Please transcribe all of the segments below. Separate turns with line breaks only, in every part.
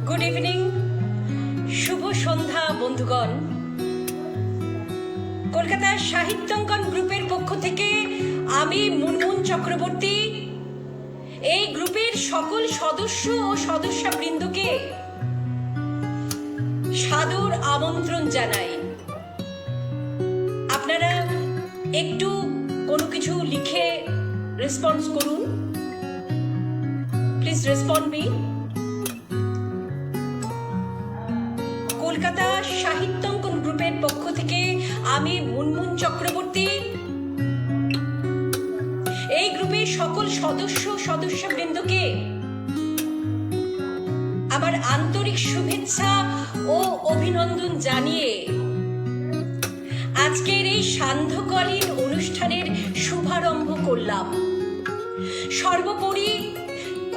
Good evening, শুভ সন্ধ্যা বন্ধুগণ। কলকাতা সাহিত্যাঙ্গন গ্রুপের পক্ষ থেকে আমি মুনমুন চক্রবর্তী এই গ্রুপের সকল সদস্য ও সদস্যবৃন্দকে সাদর আমন্ত্রণ জানাই। আপনারা একটু কোনো কিছু লিখে রেসপন্স করুন, please respond me. Kolkata Sahityangan গ্রুপের পক্ষ থেকে আমি মুনমুন চক্রবর্তী এই গ্রুপের সকল সদস্যবৃন্দকে আমার আন্তরিক শুভেচ্ছা ও অভিনন্দন জানিয়ে আজকের এই সান্ধ্যকালীন অনুষ্ঠানের শুভারম্ভ করলাম। সর্বোপরি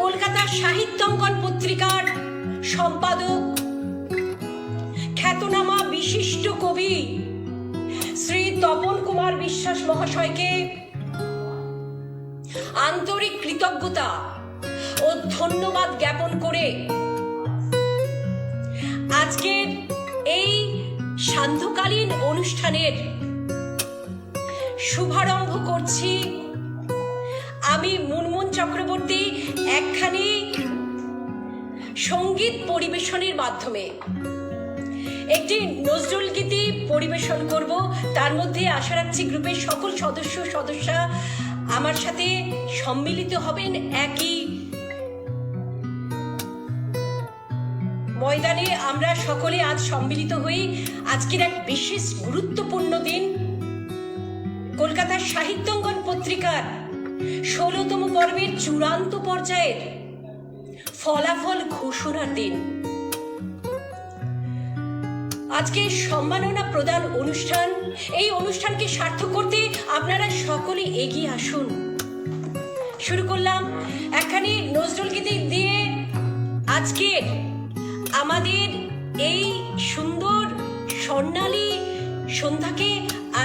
কলকাতা সাহিত্যাঙ্গন পত্রিকার সম্পাদক, খ্যাতনামা বিশিষ্ট কবি শ্রী তপন কুমার বিশ্বাস মহাশয়কে আন্তরিক কৃতজ্ঞতা ও ধন্যবাদ জ্ঞাপন করে আজকের এই সান্ধ্যকালীন অনুষ্ঠানের শুভারম্ভ করছি। আমি মুনমুন চক্রবর্তী একখানি সঙ্গীত পরিবেশনের মাধ্যমে একটি নজরুল গীতি পরিবেশন করব। তার মধ্যে আশা রাখছি গ্রুপের সকল সদস্যা আমার সাথে সম্মিলিত হবেন একই ময়দানে। আমরা সকলে আজ সম্মিলিত হই আজকের এক বিশেষ গুরুত্বপূর্ণ দিন, কলকাতা সাহিত্যাঙ্গন পত্রিকার 16তম পর্বের চূড়ান্ত পর্যায়ের ফলাফল ঘোষণার দিন। আজকে সম্মাননা প্রদান অনুষ্ঠান, এই অনুষ্ঠানকে সার্থক করতে আপনারা সকলে এগিয়ে আসুন। শুরু করলাম একখানি নজরুল গীতি দিয়ে আজকের আমাদের এই সুন্দর স্বর্ণালী সন্ধ্যাকে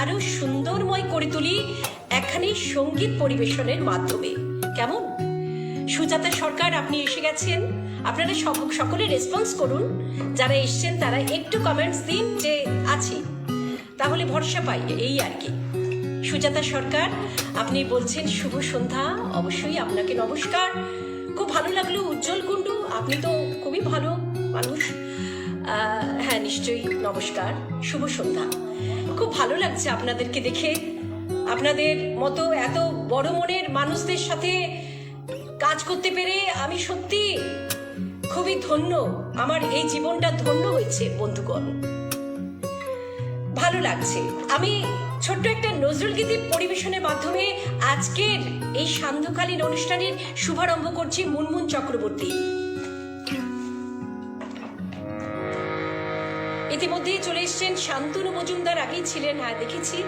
আরো সুন্দরময় করে তুলি একখানি সঙ্গীত পরিবেশনের মাধ্যমে। কেমন? সুজাতা সরকার, আপনি এসে গেছেন। আপনারা সকলে রেসপন্স করুন, যারা এসছেন তারা একটু কমেন্টস দিন যে আছি, তাহলে ভরসা পাই, এই আর কি। সুজাতা সরকার, আপনি বলছেন শুভ সন্ধ্যা। অবশ্যই আপনাকে নমস্কার, খুব ভালো লাগলো। উজ্জ্বল কুণ্ডু, আপনি তো খুবই ভালো মানুষ। হ্যাঁ, নিশ্চয়ই নমস্কার, শুভ সন্ধ্যা। খুব ভালো লাগছে আপনাদেরকে দেখে। আপনাদের মতো এত বড় মনের মানুষদের সাথে কাজ করতে পেরে আমি সত্যি খুবই ধন্য। আমার এই জীবনটা ধন্য হয়েছে বন্ধুগণ, ভালো লাগছে। আমি ছোট্ট একটা নজরুল গীতি পরিবেশনের মাধ্যমে আজকের এই সান্ধ্যকালীন অনুষ্ঠানের শুভারম্ভ করছি মুনমুন চক্রবর্তী। ইতিমধ্যেই চলে এসছেন শান্তনু মজুমদার, আগেই ছিলেন। হ্যাঁ, দেখেছি।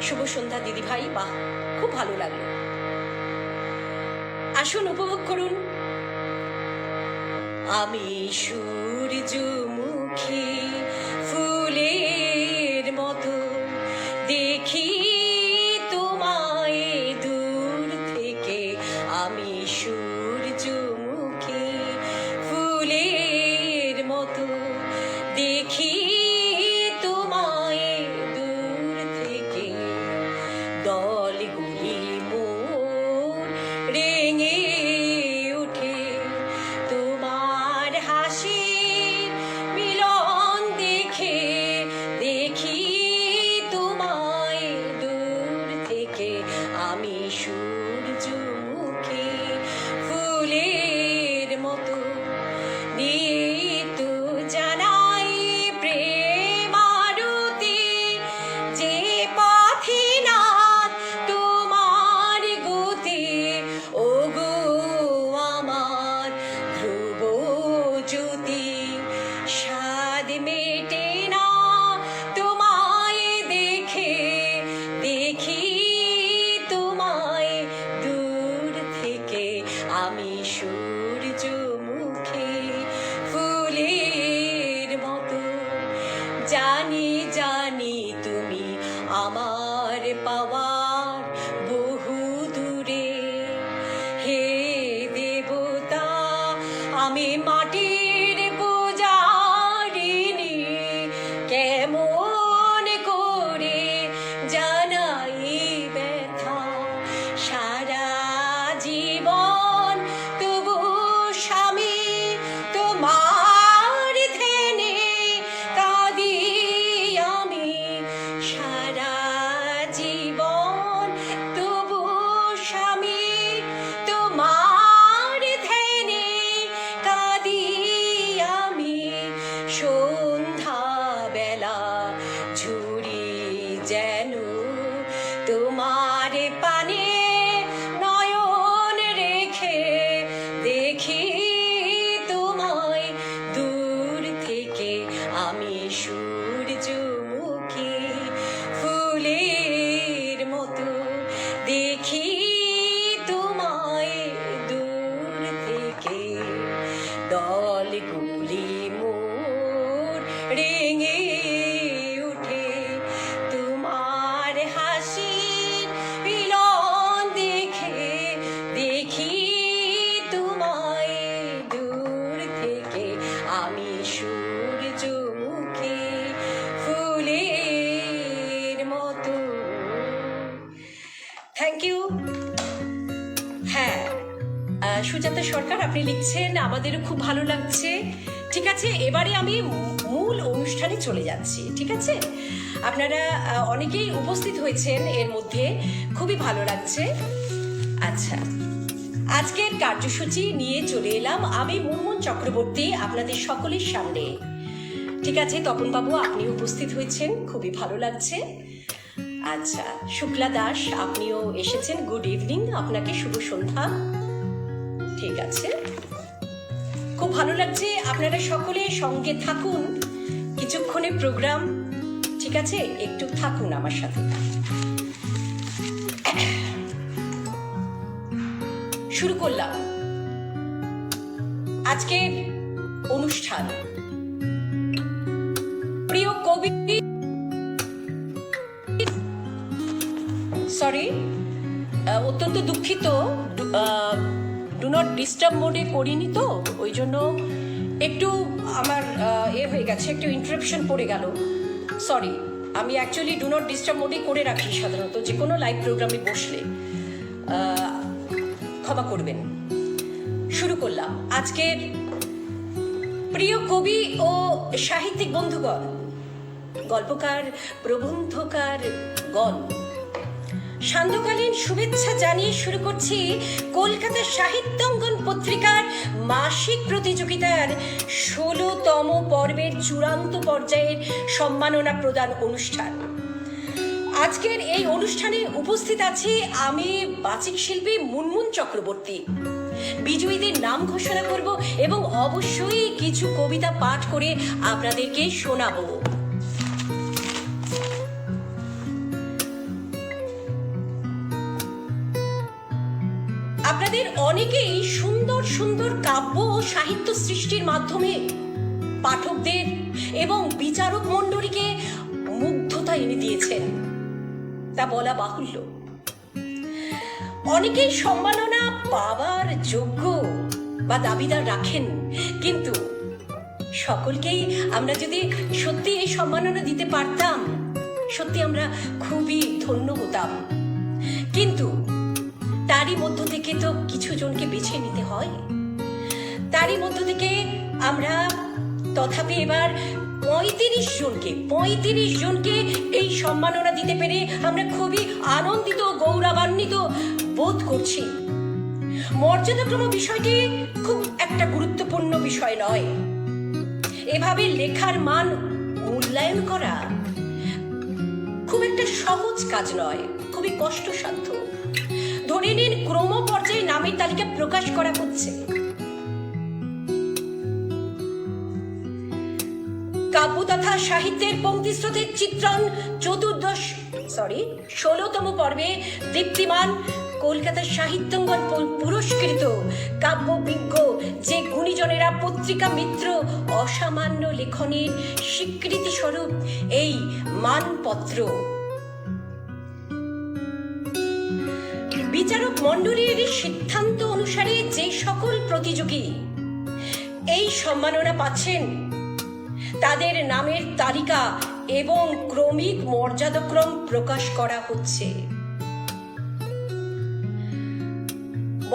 শুভ সন্ধ্যা দিদি ভাই, বাহ, খুব ভালো লাগলো। আসুন, উপভোগ করুন। আমি সূর্যমুখী ফুলের মতো দেখি তোমায় দূর থেকে। আমি সূর্যমুখী ফুলের মতো দেখি তোমায় দূর থেকে। দলগুলি মোর রেঙে ওঠে তোমার হাসির মিলন দেখে। দেখি তোমায় দূর থেকে। আমি সূর্যমুখী ফুলের মতো নিত জানাই প্রেম আরতি, যে পথে না তোমার গতি। ও গো আমার ধ্রুব জ্যোতি, স্বাদ মেটে না তোমায় দেখে। দেখি তোমায় দূর থেকে। আমি সূর্যমুখী ফুলের মতো। জানি জানি তুমি আমার পাওয়ার বহু দূরে। হে দেবতা, আমি মাটির দলগুলি মোর রেঙে উঠে তোমার হাসির মিলন দেখে, দেখি তোমায় দূর থেকে আমি সূর্যমুখী ফুলের মতো। Thank you. হ্যাঁ, সুজাতা সরকার আপনি লিখছেন, আমাদেরও খুব ভালো লাগছে। ঠিক আছে, এবারে আমি মূল অনুষ্ঠানে চলে যাচ্ছি। ঠিক আছে, আপনারা অনেকেই উপস্থিত হয়েছেন এর মধ্যে, খুবই ভালো লাগছে। আচ্ছা, আজকের কার্যসূচি নিয়ে চলে এলাম আমি মুনমুন চক্রবর্তী আপনাদের সকলের সামনে। ঠিক আছে, তপনবাবু আপনি উপস্থিত হয়েছেন, খুবই ভালো লাগছে। আচ্ছা, শুক্লা দাস আপনিও এসেছেন, গুড ইভিনিং, আপনাকে শুভ সন্ধ্যা। ঠিক আছে, খুব ভালো লাগছে, আপনারা সকলে সঙ্গে থাকুন কিছুক্ষণে প্রোগ্রাম। ঠিক আছে, একটু থাকুন আমার সাথে। শুরু করলাম আজকের অনুষ্ঠান। প্রিয় কবি, সরি, অত্যন্ত দুঃখিত, ডু নট ডিস্টার্ব মোডে করিনি তো, ওই জন্য একটু আমার হয়ে গেছে, একটু ইন্টারাপশন পড়ে গেল, সরি। আমি অ্যাকচুয়ালি ডু নট ডিস্টার্ব মোডে করে রাখি সাধারণত যে কোনো লাইভ প্রোগ্রামে বসলে, ক্ষমা করবেন। শুরু করলাম আজকের প্রিয় কবি ও সাহিত্যিক বন্ধুগণ, গল্পকার, প্রবন্ধকার গণ, সান্ধ্যকালীন শুভেচ্ছা জানিয়ে শুরু করছি কলকাতা সাহিত্যাঙ্গন পত্রিকার মাসিক প্রতিযোগিতার ১৬তম পর্বের চূড়ান্ত পর্যায়ের সম্মাননা প্রদান অনুষ্ঠান। আজকের এই অনুষ্ঠানে উপস্থিত আছি আমি বাচিক শিল্পী মুনমুন চক্রবর্তী। বিজয়ীদের নাম ঘোষণা করব এবং অবশ্যই কিছু কবিতা পাঠ করে আপনাদেরকে শোনাবো। আপনাদের অনেকেই সুন্দর সুন্দর কাব্য ও সাহিত্য সৃষ্টির মাধ্যমে পাঠকদের এবং বিচারক মণ্ডলীকে মুগ্ধতা এনে দিয়েছেন, তা বলা বাহুল্য। অনেকেই সম্মাননা পাওয়ার যোগ্য বা দাবিদার রাখেন, কিন্তু সকলকেই আমরা যদি সত্যি এই সম্মাননা দিতে পারতাম, সত্যি আমরা খুবই ধন্য হতাম। কিন্তু তারই মধ্য থেকে তো কিছু জনকে বেছে নিতে হয়। তারই মধ্য থেকে আমরা তথাপি এবার ৩৫ জনকে এই সম্মাননা দিতে পেরে আমরা খুবই আনন্দিত, গৌরবান্বিত বোধ করছি। মর্যাদাক্রম বিষয়টি খুব একটা গুরুত্বপূর্ণ বিষয় নয়। এভাবে লেখার মান মূল্যায়ন করা খুব একটা সহজ কাজ নয়, খুবই কষ্টসাধ্য। ধরে নিন ক্রম পর্যায়ে নামের তালিকা প্রকাশ করা হচ্ছে। কাব্য তথা সাহিত্যের পঙ্ক্তিস্রোতের চিত্রণ ১৬তম পর্বে দীপ্তিমান কলকাতা সাহিত্যাঙ্গন পুরস্কৃত কাব্যবিজ্ঞ যে গুণীজনেরা পত্রিকা মিত্র অসামান্য লেখনের স্বীকৃতি স্বরূপ এই মানপত্র। বিচারক মণ্ডলীর সিদ্ধান্ত অনুসারে যে সকল প্রতিযোগী এই সম্মাননা পাচ্ছেন তাদের নামের তালিকা এবং ক্রমিক মর্যাদাক্রম প্রকাশ করা হচ্ছে।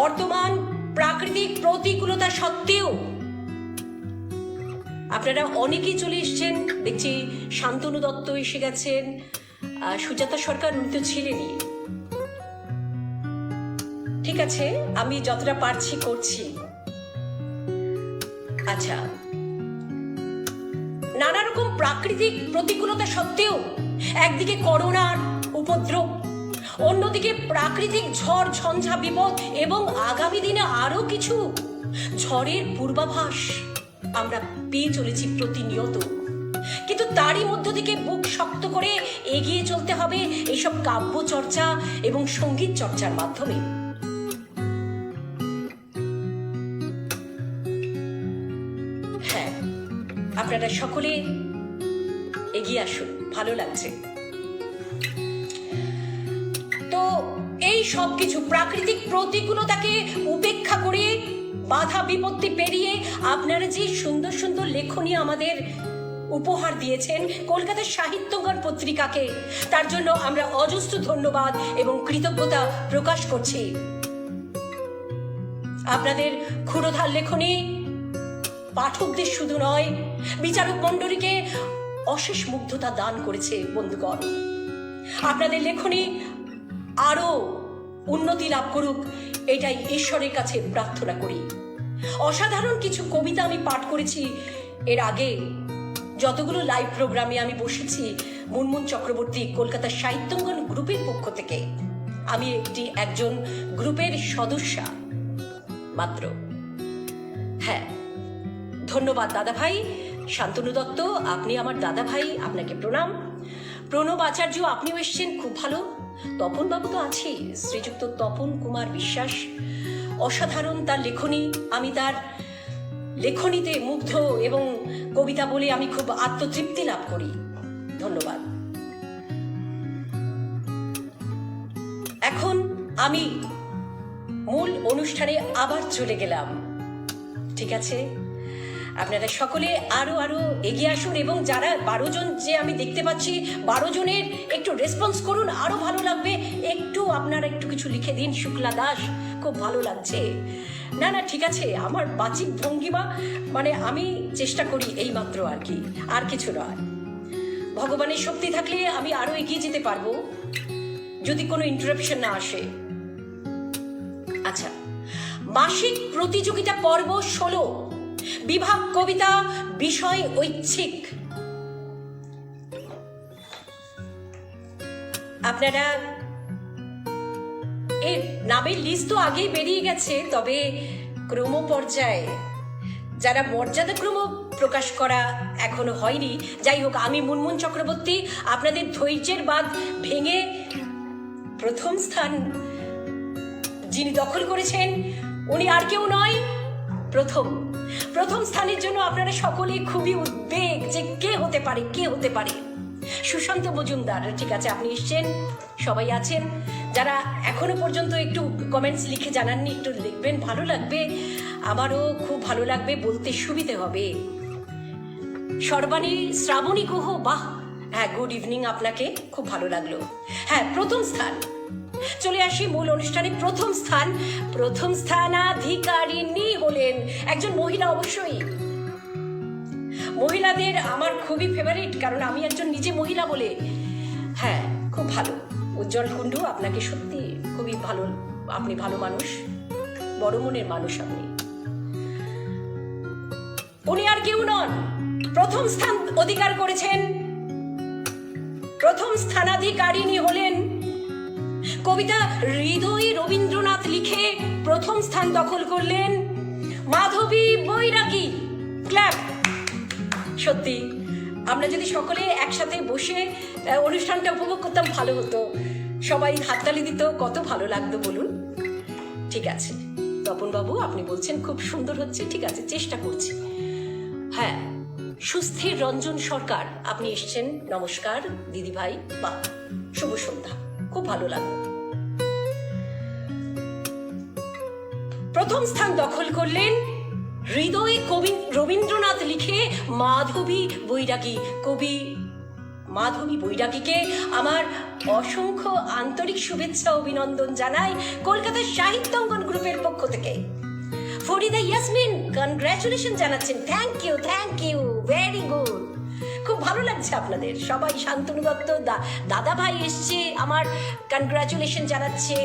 বর্তমান প্রাকৃতিক প্রতিকূলতা সত্ত্বেও আপনারা অনেকেই চলে এসছেন, দেখছি শান্তনু দত্ত এসে গেছেন, সুজাতা সরকার উনি তো ছিলেনই। ঠিক আছে, আমি যতটা পারছি করছি। আচ্ছা, নানা রকম প্রাকৃতিক প্রতিকূলতা সত্ত্বেও একদিকে করোনার উপদ্রব, অন্যদিকে প্রাকৃতিক ঝড় ঝঞ্ঝা বিপদ এবং আগামী দিনে আরো কিছু ঝড়ের পূর্বাভাস আমরা পেয়ে চলেছি প্রতিনিয়ত। কিন্তু তারই মধ্য থেকে বুক শক্ত করে এগিয়ে চলতে হবে এইসব কাব্য চর্চা এবং সঙ্গীত চর্চার মাধ্যমে। হ্যাঁ, আপনারা সকলে এগিয়ে আসুন, ভালো লাগছে। তো এই সব কিছু প্রাকৃতিক প্রতিকূলতাকে উপেক্ষা করে, বাধা বিপত্তি পেরিয়ে আপনারা যে সুন্দর সুন্দর লেখনী আমাদের উপহার দিয়েছেন কলকাতার সাহিত্যঙ্গন পত্রিকাকে, তার জন্য আমরা অজস্র ধন্যবাদ এবং কৃতজ্ঞতা প্রকাশ করছি। আপনাদের ক্ষুরধার লেখনী পাঠকদের শুধু নয়, বিচারক মণ্ডলীকে অশেষ মুগ্ধতা দান করেছে। বন্ধুগণ, আপনাদের লেখনী আরো উন্নতি লাভ করুক, এটাই ঈশ্বরের কাছে প্রার্থনা করি। অসাধারণ কিছু কবিতা আমি পাঠ করেছি এর আগে, যতগুলো লাইভ প্রোগ্রামে আমি বসেছি মুনমুন চক্রবর্তী কলকাতার সাহিত্যঙ্গন গ্রুপের পক্ষ থেকে। আমি একজন গ্রুপের সদস্যা মাত্র। হ্যাঁ, ধন্যবাদ দাদা ভাই শান্তনু দত্ত, আপনি আমার দাদা ভাই, আপনাকে প্রণাম। প্রণব আচার্য, আপনিও এসছেন, খুব ভালো। তপন বাবু তো আছি, শ্রীযুক্ত তপন কুমার বিশ্বাস, অসাধারণ তার লেখনী, আমি তার লেখনীতে মুগ্ধ এবং কবিতা বলে আমি খুব আত্মতৃপ্তি লাভ করি। ধন্যবাদ। এখন আমি মূল অনুষ্ঠানে আবার চলে গেলাম, ঠিক আছে? আপনারা সকলে আরো আরো এগিয়ে আসুন এবং যারা 12 জন যে আমি দেখতে পাচ্ছি, 12 জনের একটু রেসপন্স করুন, আরো ভালো লাগবে। একটু আপনারা একটু কিছু লিখে দিন। শুক্লা দাস, খুব ভালো লাগছে। না না, ঠিক আছে, আমার বাচিক ভঙ্গিমা, মানে আমি চেষ্টা করি এই মাত্র, আর কি, আর কিছু নয়। ভগবানের শক্তি থাকলে আমি আরো এগিয়ে যেতে পারবো, যদি কোনো ইন্টারাপশন না আসে। আচ্ছা, মাসিক প্রতিযোগিতা পর্ব 16, বিভাগ কবিতা, বিষয় ঐচ্ছিক। আপনারা এর নামের লিস্ট তো আগেই বেরিয়ে গেছে, তবে ক্রম পর্যায়ে যারা মর্যাদাক্রম প্রকাশ করা এখনো হয়নি। যাই হোক, আমি মুনমুন চক্রবর্তী আপনাদের ধৈর্যের বাঁধ ভেঙে প্রথম স্থান যিনি দখল করেছেন উনি আর কেউ নয়, প্রথম স্থানের জন্য আপনারা সকলেই খুবই উদ্বেগ যে কে হতে পারে। সুশান্ত মজুমদার, ঠিক আছে, আপনি এসছেন, সবাই আছেন। যারা এখনো পর্যন্ত একটু কমেন্টস লিখে জানাননি, একটু লিখবেন, ভালো লাগবে, আমারও খুব ভালো লাগবে, বলতে সুবিধে হবে। সর্বাণী শ্রাবণী গুহ, বাহ, হ্যাঁ, গুড ইভিনিং আপনাকে, খুব ভালো লাগলো। হ্যাঁ, প্রথম স্থান। চলে আসি মূল অনুষ্ঠানে। প্রথম স্থানাধিকারিণী হলেন একজন মহিলা। অবশ্যই মহিলাদের আমার খুবই ফেভারিট, কারণ আমি একজন নিজে মহিলা বলে। হ্যাঁ, খুব ভালো। উজ্জ্বল কুণ্ডু, আপনাকে সত্যি খুবই ভালো, আপনি ভালো মানুষ, বড় মনের মানুষ আপনি। উনি আর কেউ নন, প্রথম স্থান অধিকার করেছেন। প্রথম স্থানাধিকারিণী হলেন কবিতা হৃদয়ে রবীন্দ্রনাথ লিখে প্রথম স্থান দখল করলেন মাধবী বৈরাগী। ক্ল্যাপ। সত্যি আমরা যদি সকলে একসাথে বসে অনুষ্ঠানটা উপভোগ করতাম, ভালো হতো, সবাই হাততালি দিত, কত ভালো লাগতো বলুন। ঠিক আছে তপন বাবু, আপনি বলছেন খুব সুন্দর হচ্ছে, ঠিক আছে, চেষ্টা করছি। হ্যাঁ, সুস্থির রঞ্জন সরকার, আপনি এসছেন, নমস্কার দিদি ভাই, বা শুভ সন্ধ্যা, খুব ভালো লাগলো। প্রথম স্থান দখল করলেন হৃদয়ে রবীন্দ্রনাথ লিখে মাধবী বৈরাগী। কবি মাধবী বৈরাগীকে আমার অসংখ্য আন্তরিক শুভেচ্ছা অভিনন্দন জানাই কলকাতার সাহিত্যঙ্গন গ্রুপের পক্ষ থেকে। ফরিদা ইয়াসমিন কনগ্রাচুলেশন জানাচ্ছেন, থ্যাংক ইউ, ভেরি গুড, খুব ভালো লাগছে আপনাদের সবাই। শান্তনু দত্ত দাদা ভাই এসছে, আমার কনগ্রাচুলেশন জানাচ্ছে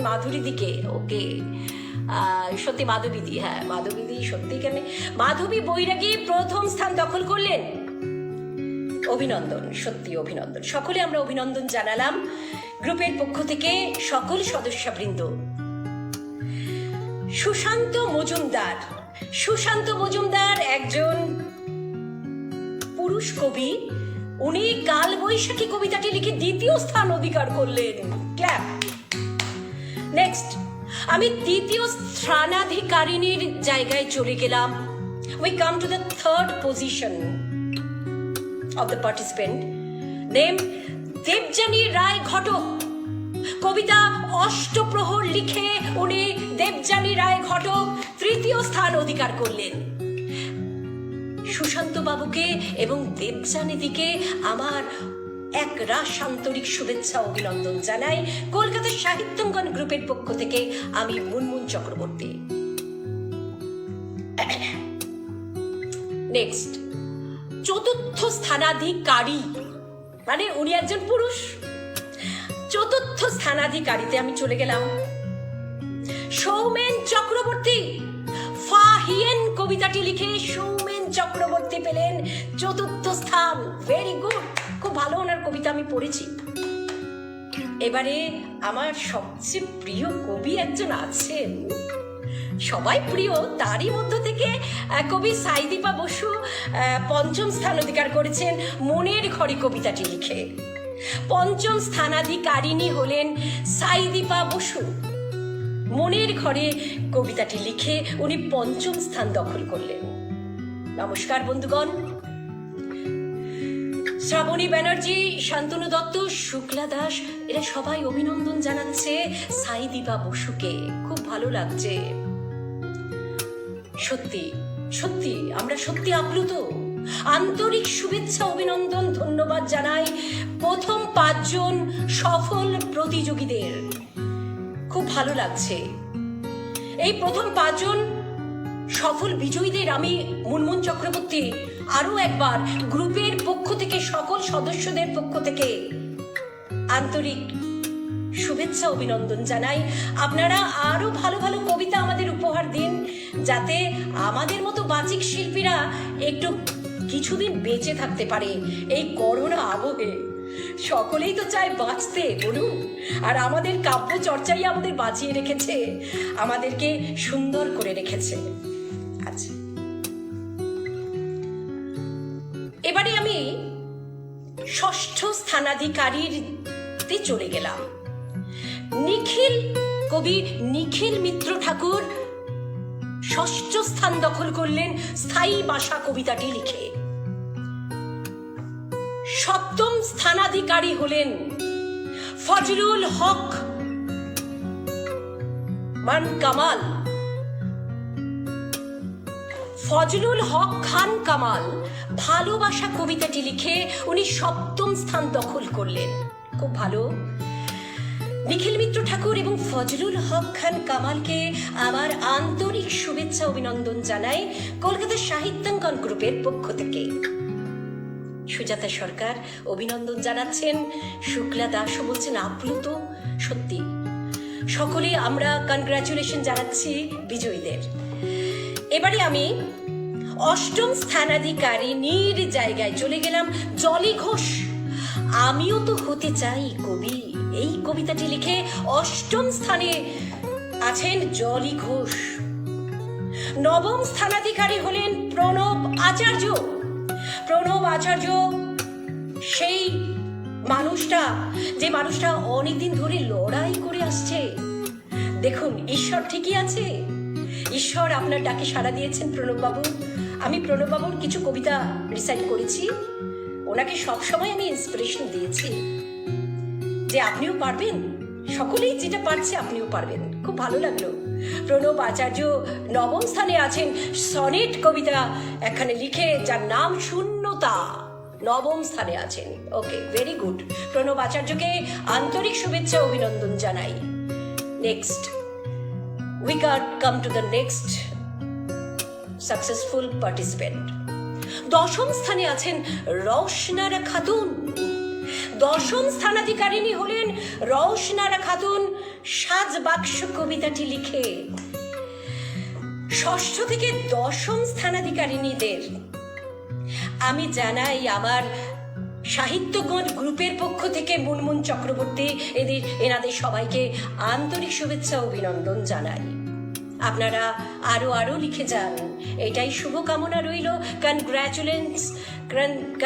মাধুরী দিকে। ওকে, সত্যি মাধবীদি, হ্যাঁ মাধবীদি, সত্যি কেন মাধবী বৈরাগী প্রথম স্থান দখল করলেন। অভিনন্দন, সত্যি অভিনন্দন, সকলে আমরা অভিনন্দন জানালাম গ্রুপের পক্ষ থেকে সকল সদস্যবৃন্দ। সুশান্ত মজুমদার একজন পুরুষ কবি, উনি কাল বৈশাখী কবিতাটি লিখে দ্বিতীয় স্থান অধিকার করলেন। ক্ল্যাপ। নেক্সট, আমি তৃতীয় স্থানাধিকারিণীর জায়গায় চলে গেলাম। we come to the third position of the participant, named Debjani রায় ঘটক। কবিতা অষ্টপ্রহর লিখে উনি দেবযানী রায় ঘটক তৃতীয় স্থান অধিকার করলেন। সুশান্ত বাবুকে এবং দেবযানীদিকে আমার এক রাস আন্তরিক শুভেচ্ছা অভিনন্দন জানাই কলকাতা সাহিত্যঙ্গন গ্রুপের পক্ষ থেকে। আমি মুনমুন চক্রবর্তী। নেক্সট, চতুর্থ স্থানাধিকারী, মানে উনি একজন পুরুষ। চতুর্থ স্থানাধিকারীতে আমি চলে গেলাম। সৌমেন চক্রবর্তী। ফাহিয়েন কবিতাটি লিখে সৌমেন চক্রবর্তী পেলেন চতুর্থ স্থান। ভেরি গুড, খুব ভালো ওনার কবিতা আমি পড়েছি। এবারে আমার সবচেয়ে প্রিয় কবি একজন আছেন, সবাই প্রিয়, তারই মধ্য থেকে কবি সাইদীপা বসু পঞ্চম স্থান অধিকার করেছেন মনের ঘরে কবিতাটি লিখে। পঞ্চম স্থানাধিকারিণী হলেন সাইদীপা বসু। মনের ঘরে কবিতাটি লিখে উনি পঞ্চম স্থান দখল করলেন। নমস্কার বন্ধুগণ। শ্রাবণী ব্যানার্জি, শান্তনু দত্ত, শুক্লা দাস, এরা সবাই অভিনন্দন জানাচ্ছে সাইদীপা বসুকে। খুব ভালো লাগছে। সত্যি সত্যি আমরা সত্যি আপ্লুত। আন্তরিক শুভেচ্ছা অভিনন্দন ধন্যবাদ জানাই প্রথম 5 জন সফল প্রতিযোগীদের। খুব ভালো লাগছে। এই প্রথম 5 জন সফল বিজয়ীদের আমি মুনমুন চক্রবর্তী আরো একবার গ্রুপের পক্ষ থেকে, সকল সদস্যদের পক্ষ থেকে আন্তরিক শুভেচ্ছা অভিনন্দন জানাই। আপনারা আরো ভালো ভালো কবিতা আমাদের উপহার দিন, যাতে আমাদের মতো বাচিক শিল্পীরা একটু কিছুদিন বেঁচে থাকতে পারে এই করোনা আবহে। সকলেই তো চায় বাঁচতে, বলুন। আর আমাদের কাব্য চর্চাই আমাদের বাঁচিয়ে রেখেছে, আমাদেরকে সুন্দর করে রেখেছে। আচ্ছা, এবারে আমি ষষ্ঠ স্থানাধিকারীতে চলে গেলাম। নিখিল, কবি নিখিল মিত্র ঠাকুর ষষ্ঠ স্থান দখল করলেন স্থায়ী বাসা কবিতাটি লিখে। সপ্তম স্থানাধিকারী হলেন ফজলুল হক মান কামাল। ফজলুল হক খান কামাল ভালোবাসা কবিতাটি লিখে উনি সপ্তম স্থান দখল করলেন। খুব ভালো। নিখিল মিত্র ঠাকুর এবং ফজলুল হক খান কামালকে আমার আন্তরিক শুভেচ্ছা অভিনন্দন জানাই কলকাতা সাহিত্যাঙ্গন গ্রুপের পক্ষ থেকে। সুজাতা সরকার অভিনন্দন জানাচ্ছেন, শুক্লা দাসও বলছেন আপ্লুত। সত্যি সকলে আমরা কনগ্রাচুলেশন জানাচ্ছি বিজয়ীদের। এবারে আমি অষ্টম স্থানাধিকারিণীর জায়গায় চলে গেলাম। জলি ঘোষ। আমিও তো হতে চাই কবি, এই কবিতাটি লিখে অষ্টম স্থানে আছেন জলি ঘোষ। নবম স্থানাধিকারী হলেন প্রণব আচার্য। প্রণব আচার্য সেই মানুষটা, যে মানুষটা অনেকদিন ধরে লড়াই করে আসছে। দেখুন, ঈশ্বর ঠিকই আছে, ঈশ্বর আপনার ডাকে সাড়া দিয়েছেন প্রণব বাবু। আমি প্রণব বাবুর কিছু কবিতা রিসাইট করেছি, ওনাকে সবসময় আমি ইন্সপিরেশন দিয়েছি যে আপনিও পারবেন, সকলেই যেটা পারছে আপনিও পারবেন। খুব ভালো লাগলো। প্রণব আচার্য নবম স্থানে আছেন সনেট কবিতা এখানে লিখে, যার নাম শূন্যতা। নবম স্থানে আছেন। ওকে, ভেরি গুড। প্রণব আচার্যকে আন্তরিক শুভেচ্ছা অভিনন্দন জানাই। Next, we come to the next successful participant. দশম স্থানে আছেন রওশনারা খাতুন। দশম স্থানাধিকারিণী হলেন রওশনারা খাতুন সাজ বাক্স কবিতাটি লিখে। ষষ্ঠ থেকে দশম স্থানাধিকারিণীদের আমি জানাই আমার সাহিত্যগণ গ্রুপের পক্ষ থেকে মুনমুন চক্রবর্তী এনাদের সবাইকে আন্তরিক শুভেচ্ছা অভিনন্দন জানাই। আপনারা আরো আরো লিখে যান, এটাই শুভকামনা রইল।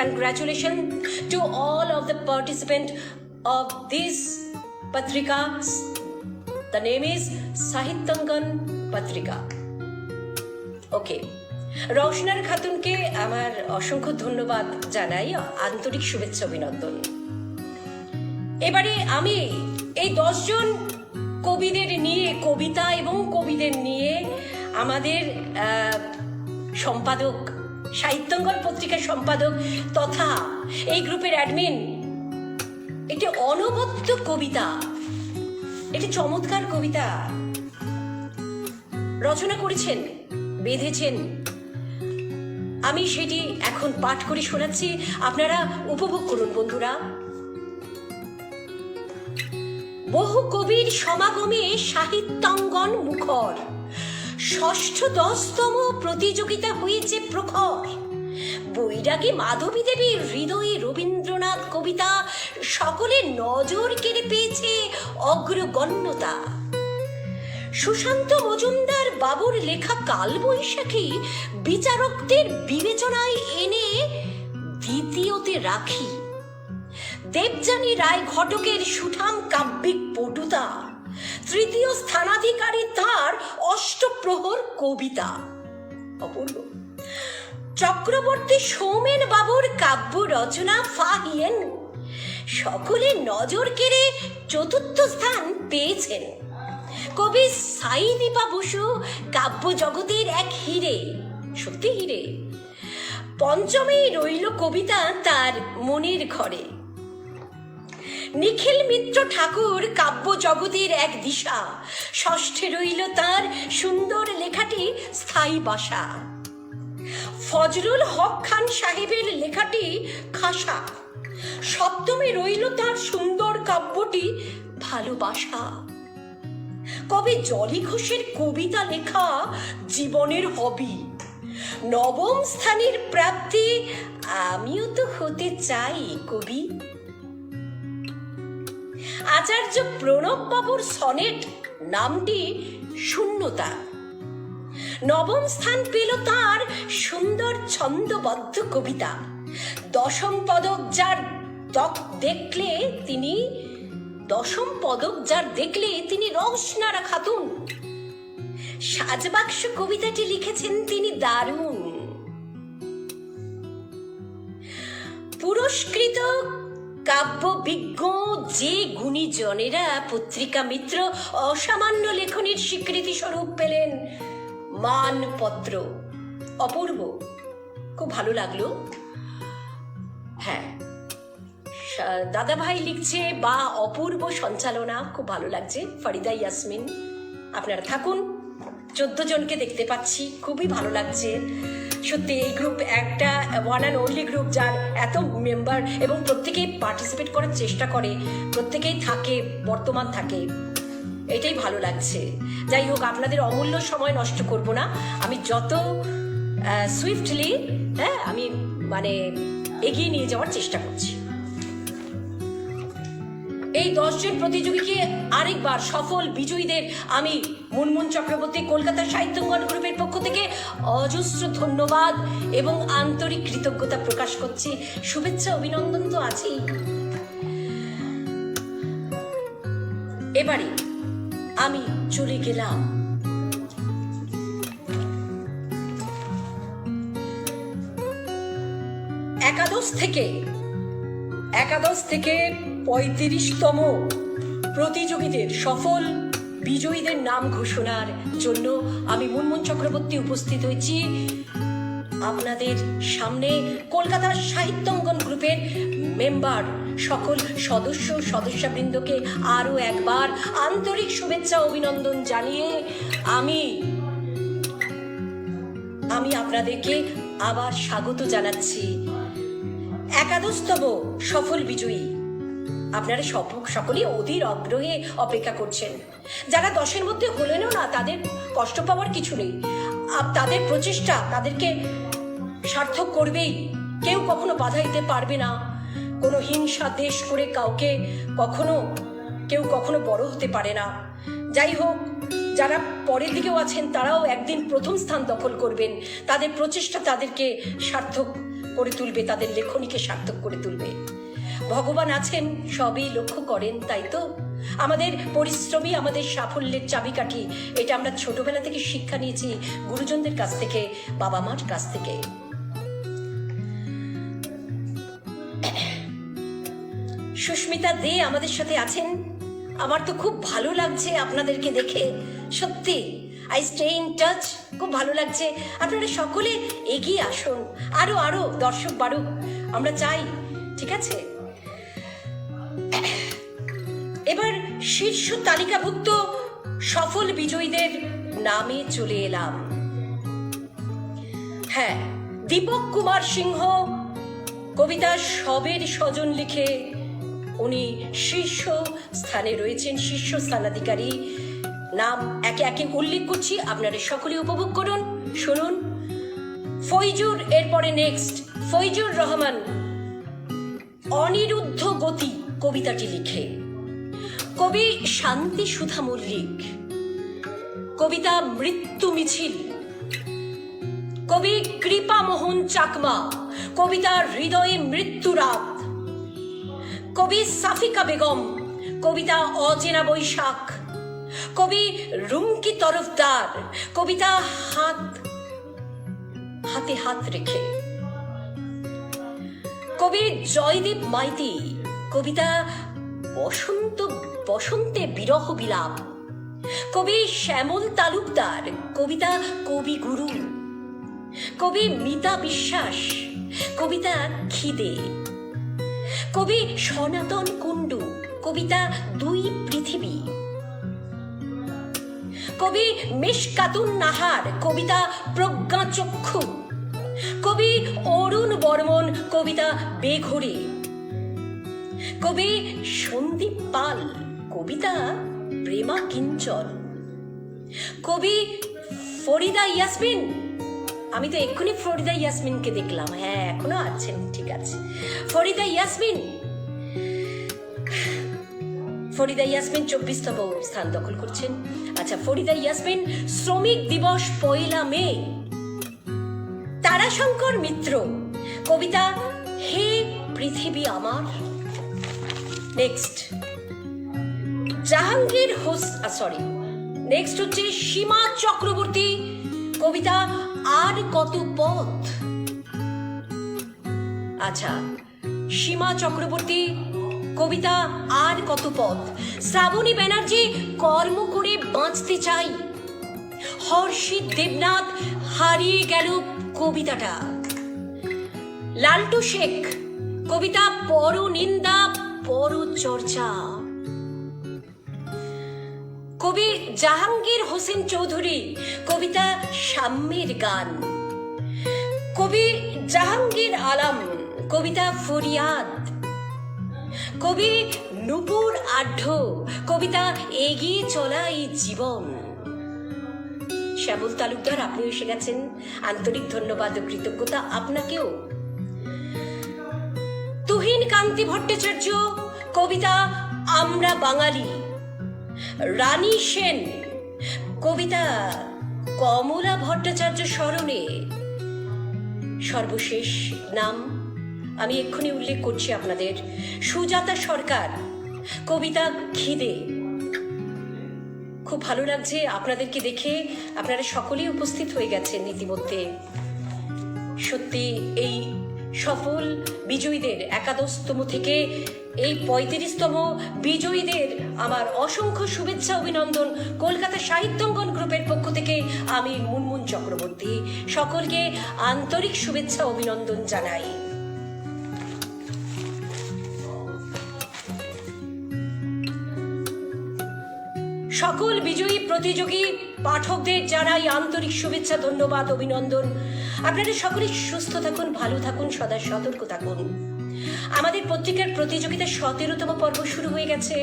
Congratulations to all of the participants of this patrika. The name is Sahityangan Patrika. Okay, রওশনার খাতুনকে আমার অসংখ্য ধন্যবাদ জানাই, আন্তরিক শুভেচ্ছা অভিনন্দন। এবারে আমি এই 10 জন কবিদের নিয়ে, কবিতা এবং কবিদের নিয়ে আমাদের সম্পাদক, সাহিত্যাঙ্গন পত্রিকার সম্পাদক তথা এই গ্রুপের অ্যাডমিন একটি অনবদ্য কবিতা, একটি চমৎকার কবিতা রচনা করেছেন, বেঁধেছেন। আমি সেটি এখন পাঠ করে শোনাচ্ছি, আপনারা উপভোগ করুন বন্ধুরা। বহু কবির সমাগমে সাহিত্যাঙ্গন মুখর, 6ষ্ঠ-10তম প্রতিযোগিতা হয়েছে প্রখর। বৈরাগী মাধবী দেবীর হৃদয়ে রবীন্দ্রনাথ কবিতা সকলের নজর কেড়ে পেয়েছে অগ্রগণ্যতা। সুশান্ত মজুমদার বাবুর লেখা কালবৈশাখী বিচারকদের বিবেচনায় এনে দ্বিতীয়তে রাখি। দেবযানী রায় ঘটকের সুঠাম কাব্যিক পটুতা, তৃতীয় স্থানাধিকারী তার অষ্টপ্রহর কবিতা। অপূর্ব। চক্রবর্তী সৌমেন বাবুর কাব্য রচনা ফাহিয়েন সকলের নজর কেড়ে চতুর্থ স্থান পেয়েছেন। কবি সাইদীপা বসু কাব্য জগতের এক হিরে, সত্যি হিরে। পঞ্চমেই রইল কবিতা তার মনের ঘরে। নিখিল মিত্র ঠাকুর কাব্য জগতের এক দিশা, ষষ্ঠে রইল তার সুন্দর লেখাটি স্থায়ী বাসা। ফজলুল হক খান সাহেবের লেখাটি খাসা, সপ্তমে রইল তার সুন্দর কাব্যটি ভালোবাসা। কবি জলি ঘোষের কবিতা লেখা জীবনের হবি, নবম স্থানের প্রাপ্তি আমিও তো হতে চাই কবি। আচার্য প্রণব বাবুর সনেট নামটি শূন্যতা, নবম স্থান পেল তার সুন্দর ছন্দবদ্ধ কবিতা। দশম পদক যার দেখলে তিনি রওশনারা খাতুন। সাজবাক্স কবিতাটি লিখেছেন তিনি দারুণ। পুরস্কৃত কাব্যবিজ্ঞ যে গুণীজনেরা পত্রিকা মিত্র অসামান্য লেখনীর স্বীকৃতি স্বরূপ পেলেন মানপত্র। অপূর্ব, খুব ভালো লাগলো। হ্যাঁ, দাদা ভাই লিখছে বা অপূর্ব সঞ্চালনা, খুব ভালো লাগছে। ফরিদা ইয়াসমিন, আপনারা থাকুন। 14 জনকে দেখতে পাচ্ছি, খুবই ভালো লাগছে। সত্যি এই গ্রুপ একটা ওয়ান অ্যান্ড অনলি গ্রুপ, যার এত মেম্বার এবং প্রত্যেকেই পার্টিসিপেট করার চেষ্টা করে, প্রত্যেকেই থাকে, বর্তমান থাকে, এটাই ভালো লাগছে। যাই হোক, আপনাদের অমূল্য সময় নষ্ট করব না। আমি যত সুইফটলি আমি এগিয়ে নিয়ে যাওয়ার চেষ্টা করছি। এই 10 জন প্রতিযোগীকে আরেকবার সফল বিজয়ীদের আমি মুনমুন চক্রবর্তী কলকাতা সাহিত্যাঙ্গন গ্রুপের পক্ষ থেকে অজস্র ধন্যবাদ এবং আন্তরিক কৃতজ্ঞতা প্রকাশ করছি। শুভেচ্ছা অভিনন্দন তো আছেই। এবারে আমি চলে গেলাম একাদশ থেকে 35তম প্রতিযোগীদের সফল বিজয়ীদের নাম ঘোষণার জন্য আমি মুনমুন চক্রবর্তী উপস্থিত হয়েছি আপনাদের সামনে। কলকাতার সাহিত্যাঙ্গন গ্রুপের মেম্বার সকল সদস্যবৃন্দকে আরো একবার আন্তরিক শুভেচ্ছা অভিনন্দন জানিয়ে আমি আপনাদেরকে আবার স্বাগত জানাচ্ছি। একাদশতম সফল বিজয়ী, আপনারা সকলেই অধীর আগ্রহে অপেক্ষা করছেন। যারা 10-এর মধ্যে হলেনও না, তাদের কষ্ট পাওয়ার কিছু নেই। তাদের প্রচেষ্টা তাদেরকে সার্থক করবেই। কেউ কখনো বাধা দিতে পারবে না। কোনো হিংসা দেশ করে কেউ কখনো বড় হতে পারে না। যাই হোক, যারা পরের দিকেও আছেন তারাও একদিন প্রথম স্থান দখল করবেন। তাদের প্রচেষ্টা তাদেরকে সার্থক করে তুলবে, তাদের লেখনীকে সার্থক করে তুলবে। ভগবান আছেন, সবই লক্ষ্য করেন, তাই তো। আমাদের পরিশ্রমী আমাদের সাফল্যের চাবিকাঠি। এটা আমরা ছোটবেলা থেকে শিক্ষা নিয়েছি গুরুজনদের কাছ থেকে, বাবা মার কাছ থেকে। সুস্মিতা দে আমাদের সাথে আছেন। আমার তো খুব ভালো লাগছে আপনাদেরকে দেখে, সত্যি আই স্টে ইন টাচ। খুব ভালো লাগছে। আপনারা সকলে এগিয়ে আসুন, আরো আরো দর্শক বাড়ুক, আমরা চাই। ঠিক আছে, এবার শীর্ষ তালিকাভুক্ত সফল বিজয়ীদের নামে চলে এলাম। হ্যাঁ, দীপক কুমার সিংহ কবিতা সবের স্বজন লিখে উনি শীর্ষ স্থানে রয়েছেন, শীর্ষ স্থানাধিকারী। নাম একে একে উল্লেখ করছি, আপনারা সকলে উপভোগ করুন, শুনুন। ফৈজুর, এরপরে নেক্সট ফৈজুর রহমান অনিরুদ্ধ গতি কবিতাটি লিখে। কবি শান্তি সুধা মল্লিক কবিতা মৃত্যু মিছিল। কবি কৃপা মোহন চাকমা কবিতা হৃদয়ে মৃত্যু রাত। কবি সাফিকা বেগম কবিতা অচেনা বৈশাখ। কবি রুমকি তরফদার কবিতা হাতে হাত রেখে। কবি জয়দীপ মাইতি কবিতা বসন্তে বিরহ বিলাপ। কবি শ্যামল তালুকদার কবিতা কবি গুরু। কবি মিতা বিশ্বাস কবিতা খিদে। কবি সনাতন কুণ্ডু কবিতা দুই পৃথিবী। কবি মিশকাতুন নাহার কবিতা প্রজ্ঞা চক্ষু। কবি অরুণ বর্মন কবিতা বেঘরে। কবি সন্দীপ পাল কবিতা প্রেমা কিঞ্চন। কবি ফরিদা ইয়াসমিন, আমি তো এক্ষুনি ফরিদা ইয়াসমিনকে দেখলাম, হ্যাঁ এখনো আছেন, ঠিক আছে। ফরিদা ইয়াসমিন 24তম স্থান দখল করছেন। আচ্ছা, ফরিদা ইয়াসমিন শ্রমিক দিবস 1 মে। তারাশঙ্কর মিত্র কবিতা হে পৃথিবী আমার। নেক্সট নেক্সট হচ্ছে সীমা চক্রবর্তী কবিতা আর কত পথ। আচ্ছা, সীমা চক্রবর্তী কবিতা আর কত পথ। শ্রাবণী ব্যানার্জি কর্ম করে বাঁচতে চাই। হর্ষিত দেবনাথ হারিয়ে গেল কবিতাটা। লালটু শেখ কবিতা পর নিন্দা পর চর্চা। কবি জাহাঙ্গীর হোসেন চৌধুরী কবিতা সাম্যের গান। কবি জাহাঙ্গীর আলম কবিতা ফরিয়াদ। কবি নূপুর আঢ্য কবিতা এগিয়ে চলা এই জীবন। শ্যামল তালুকদার, আপনি এসে গেছেন, আন্তরিক ধন্যবাদ ও কৃতজ্ঞতা আপনাকেও। তুহিন কান্তি ভট্টাচার্য কবিতা আমরা বাঙালি। রানী সেন কবিতা কমলা ভট্টাচার্য স্মরণে। সর্বশেষ নাম আমি এক্ষুনি উল্লেখ করছি আপনাদের, সুজাতা সরকার কবিতা খিদে। খুব ভালো লাগছে আপনাদেরকে দেখে, আপনারা সকলেই উপস্থিত হয়ে গেছেন ইতিমধ্যে। সত্যি এই সফল বিজয়ীদের 11তম থেকে এই 35তম বিজয়ীদের আমার অসংখ্য শুভেচ্ছা অভিনন্দন। কলকাতা সাহিত্যাঙ্গন গ্রুপের পক্ষ থেকে আমি মুনমুন চক্রবর্তী সকলকে আন্তরিক শুভেচ্ছা অভিনন্দন জানাই। সকল বিজয়ী প্রতিযোগী পাঠকদের জানাই আন্তরিক শুভেচ্ছা, ধন্যবাদ, অভিনন্দন। আপনারা সকলে সুস্থ থাকুন, ভালো থাকুন, সদা সতর্ক থাকুন। আমাদের পত্রিকার প্রতিযোগিতা 17তম পর্ব শুরু হয়ে গেছে।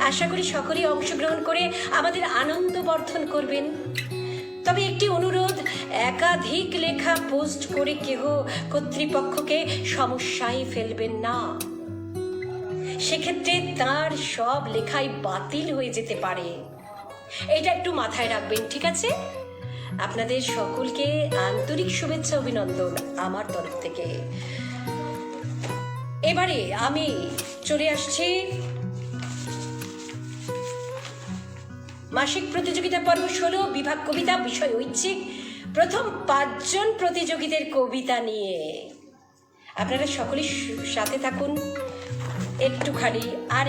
আশা করি সকলেই অংশগ্রহণ করে আমাদের আনন্দ বর্ধন করবেন। তবে একটি অনুরোধ, একাধিক লেখা পোস্ট করে কেহ কর্তৃপক্ষকে সমস্যায় ফেলবেন না। সেক্ষেত্রে তার সব লেখাই বাতিল হয়ে যেতে পারে, এটা একটু মাথায় রাখবেন, ঠিক আছে? আপনাদের সকলকে আন্তরিক শুভেচ্ছা অভিনন্দন আমার তরফ থেকে। এবারে আমি চলে আসছি মাসিক প্রতিযোগিতা পর্ব 16, বিভাগ কবিতা, বিষয় ঐচ্ছিক। প্রথম 5 জন প্রতিযোগীদের কবিতা নিয়ে আপনারা সকলে সাথে থাকুন।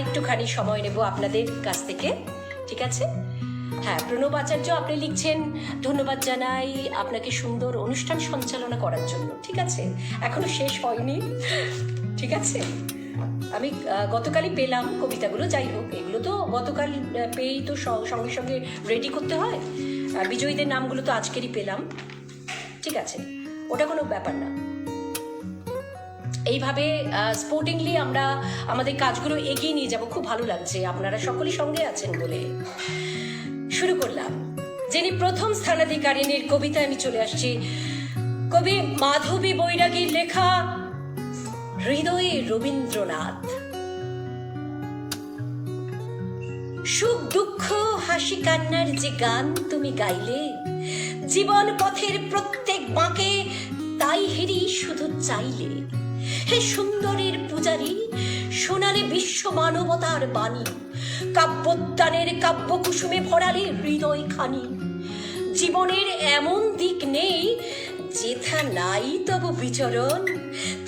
একটুখানি সময় নেব আপনাদের কাছ থেকে, ঠিক আছে? হ্যাঁ, প্রণব আচার্য আপনি লিখছেন, ধন্যবাদ জানাই আপনাকে সুন্দর অনুষ্ঠান সঞ্চালনা করার জন্য। ঠিক আছে, এখনো শেষ হয়নি, ঠিক আছে? আমি গতকালই পেলাম কবিতাগুলো, যাই হোক এগুলো তো গতকাল পেয়েই তো সঙ্গে সঙ্গে রেডি করতে হয়। বিজয়ীদের নামগুলো তো আজকেরই পেলাম, ঠিক আছে, ওটা কোনো ব্যাপার না। এইভাবে স্পোর্টিংলি আমরা আমাদের কাজগুলো এগিয়ে নিয়ে যাব। খুব ভালো লাগছে আপনারা সকলেই সঙ্গে আছেন বলে। শুরু করলাম। যিনি প্রথম স্থানাধিকারিণীর কবিতা আমি চলে আসছি। কবি মাধবী বৈরাগীর লেখা হৃদয়ে রবীন্দ্রনাথ। সুখ দুঃখ হাসি কান্নার যে গান তুমি গাইলে, জীবন পথের প্রত্যেক বাঁকে তাই হেরি শুধু চাইলে। হে সুন্দরের পূজারী, শোনালে বিশ্ব মানবতার বাণী, কাব্যোদ্যানের কাব্য কুসুমে ভরালে হৃদয় খানি। জীবনের এমন দিক নেই যেথা নাই তবু বিচরণ,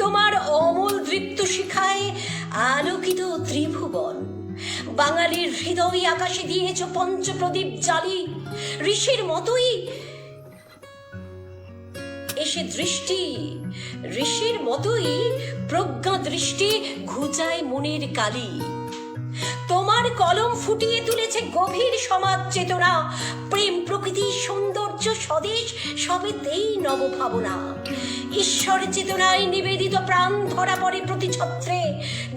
তোমার অমল দৃপ্ত শিখায় আলোকিত ত্রিভুবন। বাঙালির হৃদয় আকাশে দিয়েছ পঞ্চপ্রদীপ জালি, ঋষির মতোই এসে দৃষ্টি, ঋষির মতোই প্রজ্ঞা দৃষ্টি ঘুচায় মনের কালি। তোমার কলম ফুটিয়ে তুলেছে গভীর সমাজ চেতনা, প্রেম প্রকৃতি সৌন্দর্য স্বদেশ সবেতেই নবভাবনা। ঈশ্বর চেতনায় নিবেদিত প্রাণ ধরা পড়ে প্রতি ছত্রে,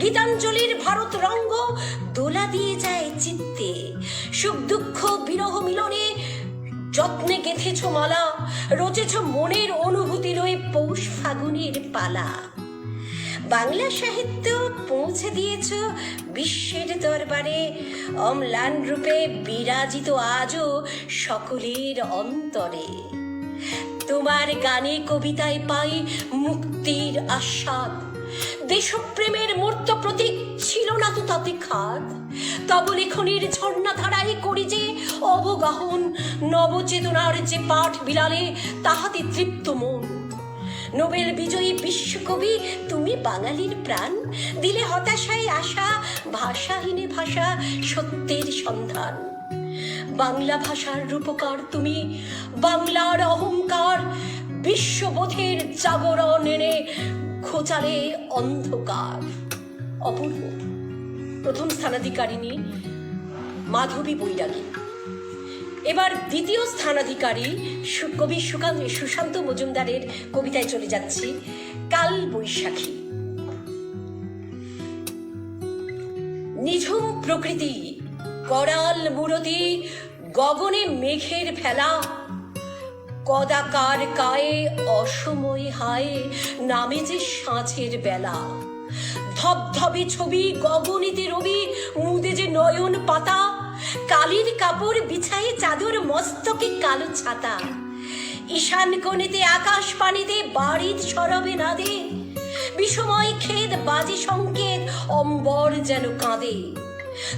গীতাঞ্জলির ভারত রঙ্গ দোলা দিয়ে যায় চিত্তে। সুখ দুঃখ বিরহ মিলনে যত্নে গেঁথেছ মালা, রচেছ মনের অনুভূতি রয়ে পৌষ ফাগুনের পালা। বাংলা সাহিত্য পৌঁছে দিয়েছ বিশ্বের দরবারে, অম্লান রূপে বিরাজিত আজও সকলের অন্তরে। তোমার গানে কবিতায় পাই মুক্তির আস্বাদ, দেশপ্রেমের মূর্ত প্রতীক ছিল না তো তাতে খাদ। তব লেখনের ঝর্ণা ধারায় করি যে অবগাহন, নবচেতনার যে পাঠ বিলালে তাহাতে তৃপ্ত মন। নোবেল বিজয়ী বিশ্বকবি তুমি বাঙালির প্রাণ, দিলে হতাশায় আশা ভাষাহীনে ভাষা সত্যের সন্ধান। বাংলা ভাষার রূপকার তুমি, বাংলার অহংকার, বিশ্ববোধের জাগরণ এনে খোঁচালে অন্ধকার। অপূর্ব। প্রথম স্থানাধিকারিণী মাধবী বৈরাগী। এবার দ্বিতীয় স্থানাধিকারী কবি সুশান্ত মজুমদারের কবিতায় চলে যাচ্ছি। কাল বৈশাখী। নিঝুম প্রকৃতি, করাল মূরতি, গগনে মেঘের ফেলা, কদাকার কায়ে অসময় হায় নামে যে সাঁঝের বেলা। ধবধবে ছবি গগনেতে রবি, মুদে যে নয়ন পাতা, কালির কাপড় বিছায়ে চাদর মস্তকে কালো ছাতা। ঈশান কোণেতে আকাশ পানিতে বাড়ির সরবে নাদে, বিষময় খেদ বাজে সংকেত অম্বর যেন কাঁদে।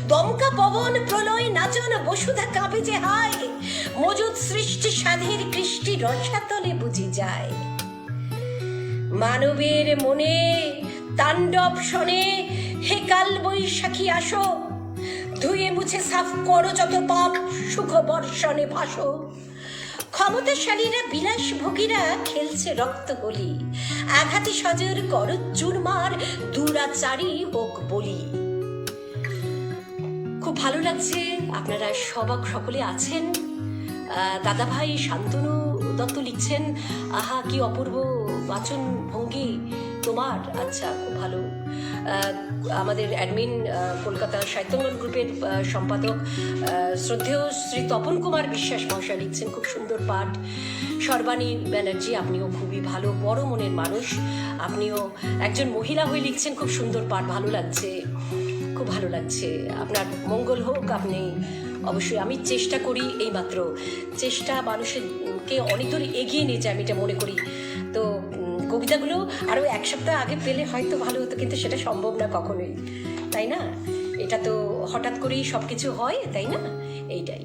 দমকা পবন প্রলয় নাচন বসুধা কাঁপে যে হায়, মজুদ সৃষ্টি সাধের কৃষ্টি রসাতলে বুঝি যায়। মানবের মনে তাণ্ডব শোনে, হে কাল বৈশাখী আসো, ধুয়ে মুছে সাফ করো যত পাপ, সুখ বর্ষণে ভাসো। ক্ষমতাশালীরা বিলাস ভোগীরা খেলছে রক্ত হোলি, আঘাতে সজর করো চুরমার, দুরাচারী হোক বলি। খুব ভালো লাগছে আপনারা সকলে আছেন। দাদা ভাই শান্তনু দত্ত লিখছেন, আহা কি অপূর্ব বাচন ভঙ্গি তোমার। আচ্ছা, খুব ভালো। আমাদের অ্যাডমিন কলকাতা সাহিত্যঙ্গন গ্রুপের সম্পাদক শ্রদ্ধেয় শ্রী তপন কুমার বিশ্বাস মহাশয় লিখছেন, খুব সুন্দর পাঠ। সর্বাণী ব্যানার্জি, আপনিও খুবই ভালো, বড় মনের মানুষ, আপনিও একজন মহিলা হয়ে লিখছেন, খুব সুন্দর পাঠ, ভালো লাগছে, খুব ভালো লাগছে। আপনার মঙ্গল হোক। আপনি অবশ্যই, আমি চেষ্টা করি, এইমাত্র চেষ্টা মানুষকে অনেক দূর এগিয়ে নিয়ে যায়, আমি এটা মনে করি। তো কবিতাগুলো আরও 1 সপ্তাহ আগে পেলে হয়তো ভালো হতো, কিন্তু সেটা সম্ভব না কখনোই, তাই না? এটা তো হঠাৎ করেই সব কিছু হয়, তাই না? এইটাই।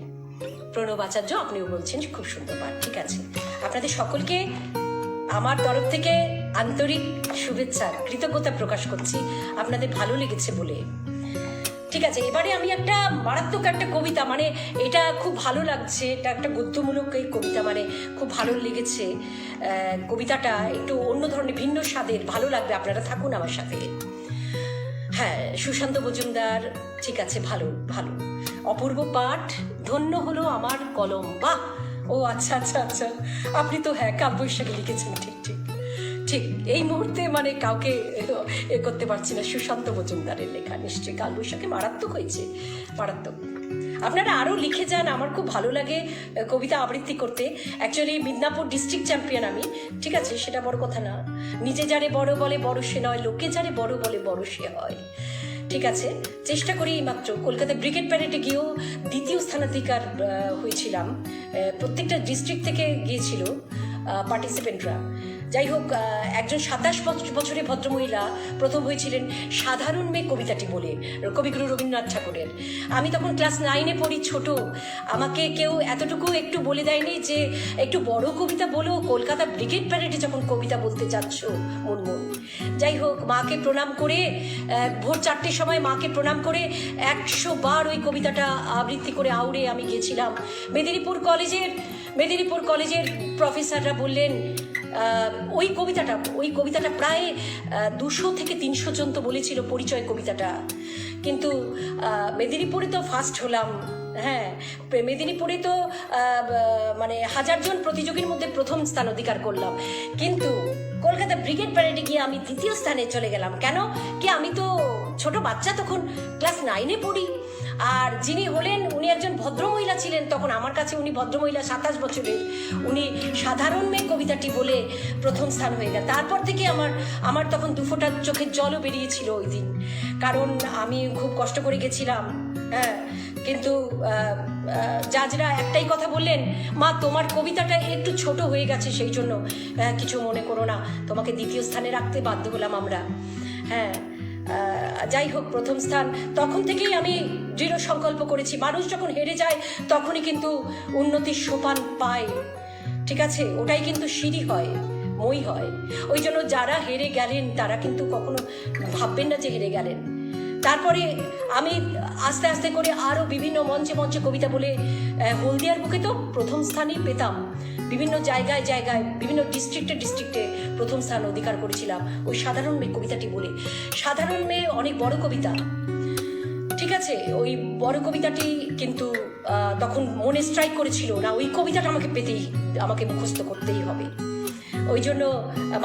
প্রণব আচার্য, আপনিও বলছেন খুব সুন্দর পাঠ। ঠিক আছে, আপনাদের সকলকে আমার তরফ থেকে আন্তরিক শুভেচ্ছা, কৃতজ্ঞতা প্রকাশ করছি আপনাদের ভালো লেগেছে বলে। ঠিক আছে, এবারে আমি একটা মারাত্মক একটা কবিতা, মানে এটা খুব ভালো লাগছে, এটা একটা গদ্যমূলক এই কবিতা, মানে খুব ভালো লেগেছে কবিতাটা, একটু অন্য ধরনের ভিন্ন স্বাদের, ভালো লাগবে, আপনারা থাকুন আমার সাথে। হ্যাঁ, সুশান্ত মজুমদার, ঠিক আছে, ভালো ভালো, অপূর্ব পাঠ, ধন্য হলো আমার কলম। বাহ, ও আচ্ছা আচ্ছা আচ্ছা, আপনি তো হ্যাঁ কালবৈশাখী লিখেছেন, ঠিক ঠিক ঠিক। এই মুহূর্তে মানে কাউকে এ করতে পারছি না, সুশান্ত মজুমদারের লেখা নিশ্চয়ই কালবৈশাখী মারাত্মক হয়েছে, মারাত্মক। আপনারা আরও লিখে যান, আমার খুব ভালো লাগে কবিতা আবৃত্তি করতে। অ্যাকচুয়ালি মিদনাপুর ডিস্ট্রিক্ট চ্যাম্পিয়ন আমি, ঠিক আছে, সেটা বড় কথা না। নিজে যারে বড় বলে বড় সে নয়, লোকে যারে বড় বলে বড় সে হয়। ঠিক আছে, চেষ্টা করি মাত্র। কলকাতা ব্রিগেড প্যারেডে গিয়েও দ্বিতীয় স্থানাধিকার হয়েছিলাম, প্রত্যেকটা ডিস্ট্রিক্ট থেকে গিয়েছিল পার্টিসিপেন্টরা। যাই হোক, একজন 27 বছরের ভদ্রমহিলা প্রথম হয়েছিলেন সাধারণ মেয়ে কবিতাটি বলে, কবিগুরু রবীন্দ্রনাথ ঠাকুরের। আমি তখন ক্লাস 9-এ পড়ি, ছোট। আমাকে কেউ এতটুকু একটু বলে দেয়নি যে একটু বড় কবিতা বলো, কলকাতা ব্রিগেড প্যারেডে যখন কবিতা বলতে যাচ্ছ মুনমুন। যাই হোক, মাকে প্রণাম করে, ভোর 4টের সময় মাকে প্রণাম করে 100 বার ওই কবিতাটা আবৃত্তি করে আউড়ে আমি গিয়েছিলাম। মেদিনীপুর কলেজের প্রফেসররা বললেন ওই কবিতাটা প্রায় 200 থেকে 300 জন তো বলেছিল পরিচয় কবিতাটা, কিন্তু মেদিনীপুরে তো ফার্স্ট হলাম। হ্যাঁ, মেদিনীপুরে তো মানে 1000 জন প্রতিযোগীর মধ্যে প্রথম স্থান অধিকার করলাম, কিন্তু কলকাতা ব্রিগেড প্যারেডে গিয়ে আমি দ্বিতীয় স্থানে চলে গেলাম। কেন কি, আমি তো ছোট বাচ্চা, তখন ক্লাস 9-এ পড়ি। আর যিনি হলেন উনি একজন ভদ্রমহিলা ছিলেন, তখন আমার কাছে উনি ভদ্রমহিলা, 27 বছরের। উনি সাধারণ মেয়ে কবিতাটি বলে প্রথম স্থান হয়ে গেল। তারপর থেকে আমার তখন 2 ফোঁটা চোখের জলও বেরিয়েছিল ওই দিন, কারণ আমি খুব কষ্ট করে গেছিলাম। হ্যাঁ, কিন্তু জাজরা একটাই কথা বললেন, মা তোমার কবিতাটা একটু ছোট হয়ে গেছে, সেই জন্য কিছু মনে করো না, তোমাকে দ্বিতীয় স্থানে রাখতে বাধ্য হলাম আমরা। হ্যাঁ, যাই হোক, প্রথম স্থান। তখন থেকেই আমি দৃঢ় সংকল্প করেছি, মানুষ যখন হেরে যায় তখনই কিন্তু উন্নতির সোপান পায়। ঠিক আছে, ওটাই কিন্তু সিঁড়ি হয়, মই হয়। ওই জন্য যারা হেরে গেলেন তারা কিন্তু কখনো ভাববেন না যে হেরে গেলেন। তারপরে আমি আস্তে আস্তে করে আরও বিভিন্ন মঞ্চে কবিতা বলে হলদিয়ার বুকে তো প্রথম স্থানই পেতাম। বিভিন্ন জায়গায় বিভিন্ন ডিস্ট্রিক্টে প্রথম স্থান অধিকার করেছিলাম ওই সাধারণ মেয়ে কবিতাটি বলে। সাধারণ মেয়ে অনেক বড় কবিতা, ঠিক আছে, ওই বড় কবিতাটি কিন্তু তখন মনে স্ট্রাইক করেছিল না, ওই কবিতাটা আমাকে মুখস্থ করতেই হবে। ওই জন্য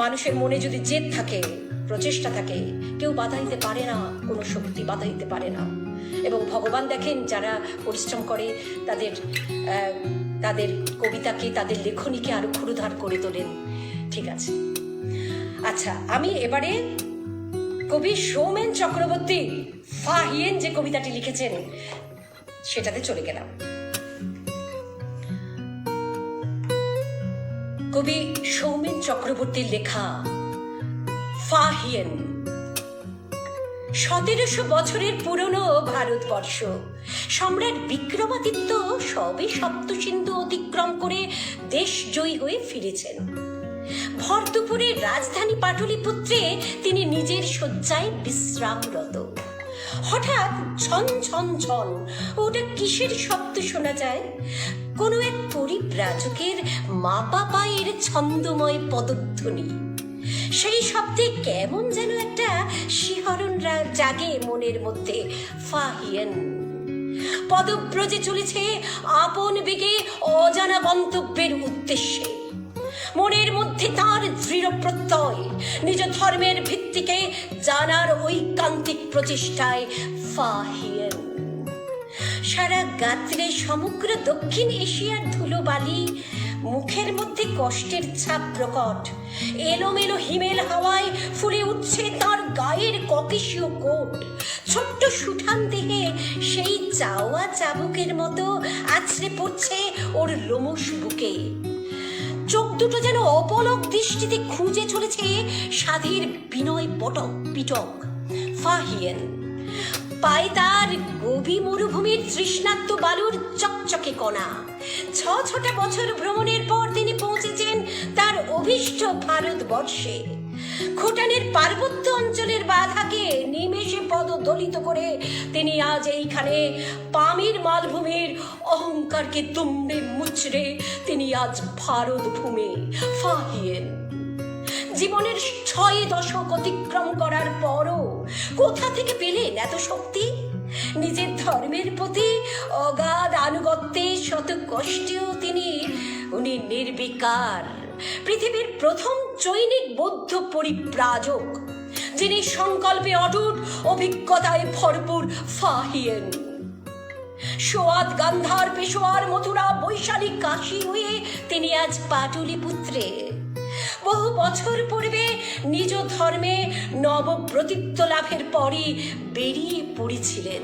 মানুষের মনে যদি জেদ থাকে, প্রচেষ্টা থাকে, কেউ বাধা দিতে পারে না, কোনো শক্তি বাধা দিতে পারে না। এবং ভগবান দেখেন যারা পরিশ্রম করে তাদের কবিতাকে, তাদের লেখনীকে আরো ক্ষুরধার করে তোলেন। ঠিক আছে, আচ্ছা, আমি এবারে কবি সৌমেন চক্রবর্তী ফাহিয়েন যে কবিতাটি লিখেছেন সেটাতে চলে গেলাম। কবি সৌমেন চক্রবর্তীর লেখা ফাহিয়েন। 1700 বছরের পুরনো ভারতবর্ষ, সম্রাট বিক্রমাদিত্য সবে সপ্তসিন্ধু অতিক্রম করে দেশ জয়ী হয়ে ফিরেছেন। ভর দুপুরে রাজধানী পাটলিপুত্রে তিনি নিজের শয্যায় বিশ্রামরত। হঠাৎ ঝন ঝন ঝন, ওটা কিসের শব্দ শোনা যায়? কোনো এক পরিব্রাজকের মাপা পায়ের ছন্দময় পদধ্বনি। সেই শব্দে কেমন যেন একটা শিহরণ জাগে মনের মধ্যে। ফাহিয়েন পদব্রজে চলেছে আপন বেগে অজানা গন্তব্যের উদ্দেশ্যে। মনের মধ্যে তার দৃঢ় প্রত্যয়, নিজ ধর্মের ভিত্তিকে জানার ঐকান্তিক প্রচেষ্টায় ফাহিয়েন। সারা গাত্রে সমগ্র দক্ষিণ এশিয়ার ধুলোবালি, মুখের মধ্যে কষ্টের ছাপ প্রকট। এলোমেলো হিমেল হাওয়ায় ফুলে উঠছে তার গায়ের ককেশীয় কোট। ছোট্ট সুঠাম দেহে সেই চাওয়া চাবুকের মতো আছড়ে পড়ছে ওর লোমশ বুকে। চোখ দুটো যেন অপলক দৃষ্টিতে খুঁজে চলেছে সাধের বিনয় পিটক। ফাহিয়েন পায় তার গভীর মরুভূমির তৃষ্ণার্ত বালুর চকচকে কণা। ছটা বছর ভ্রমণের পর তিনি পৌঁছেছেন তার অভীষ্ট ভারতবর্ষে। খোটানের পার্বত্য অঞ্চলের বাধাকে নিমেষে পদদলিত করে তিনি আজ এইখানে পামির মালভূমির অহংকারকে দুমড়ে মুচড়ে তিনি আজ ভারত ভূমে ফাহিয়েন। জীবনের 6 দশক অতিক্রম করার পরও কোথা থেকে পেলেন এত শক্তি? নিজের ধর্মের প্রতি অগাধ আনুগত্যে শত কষ্টেও উনি নির্বিকার। পৃথিবীর প্রথম চৈনিক বৌদ্ধ পরিব্রাজক, যিনি সংকল্পে অটুট, অভিজ্ঞতায় ভরপুর ফাহিয়েন। সোয়াদ, গান্ধার, পেশোয়ার, মথুরা, বৈশালী, কাশী হয়ে তিনি আজ পাটলিপুত্রে। বহু বছর পূর্বে নিজ ধর্মে নবব্রতিত্ব লাভের পরই বেরিয়ে পড়েছিলেন।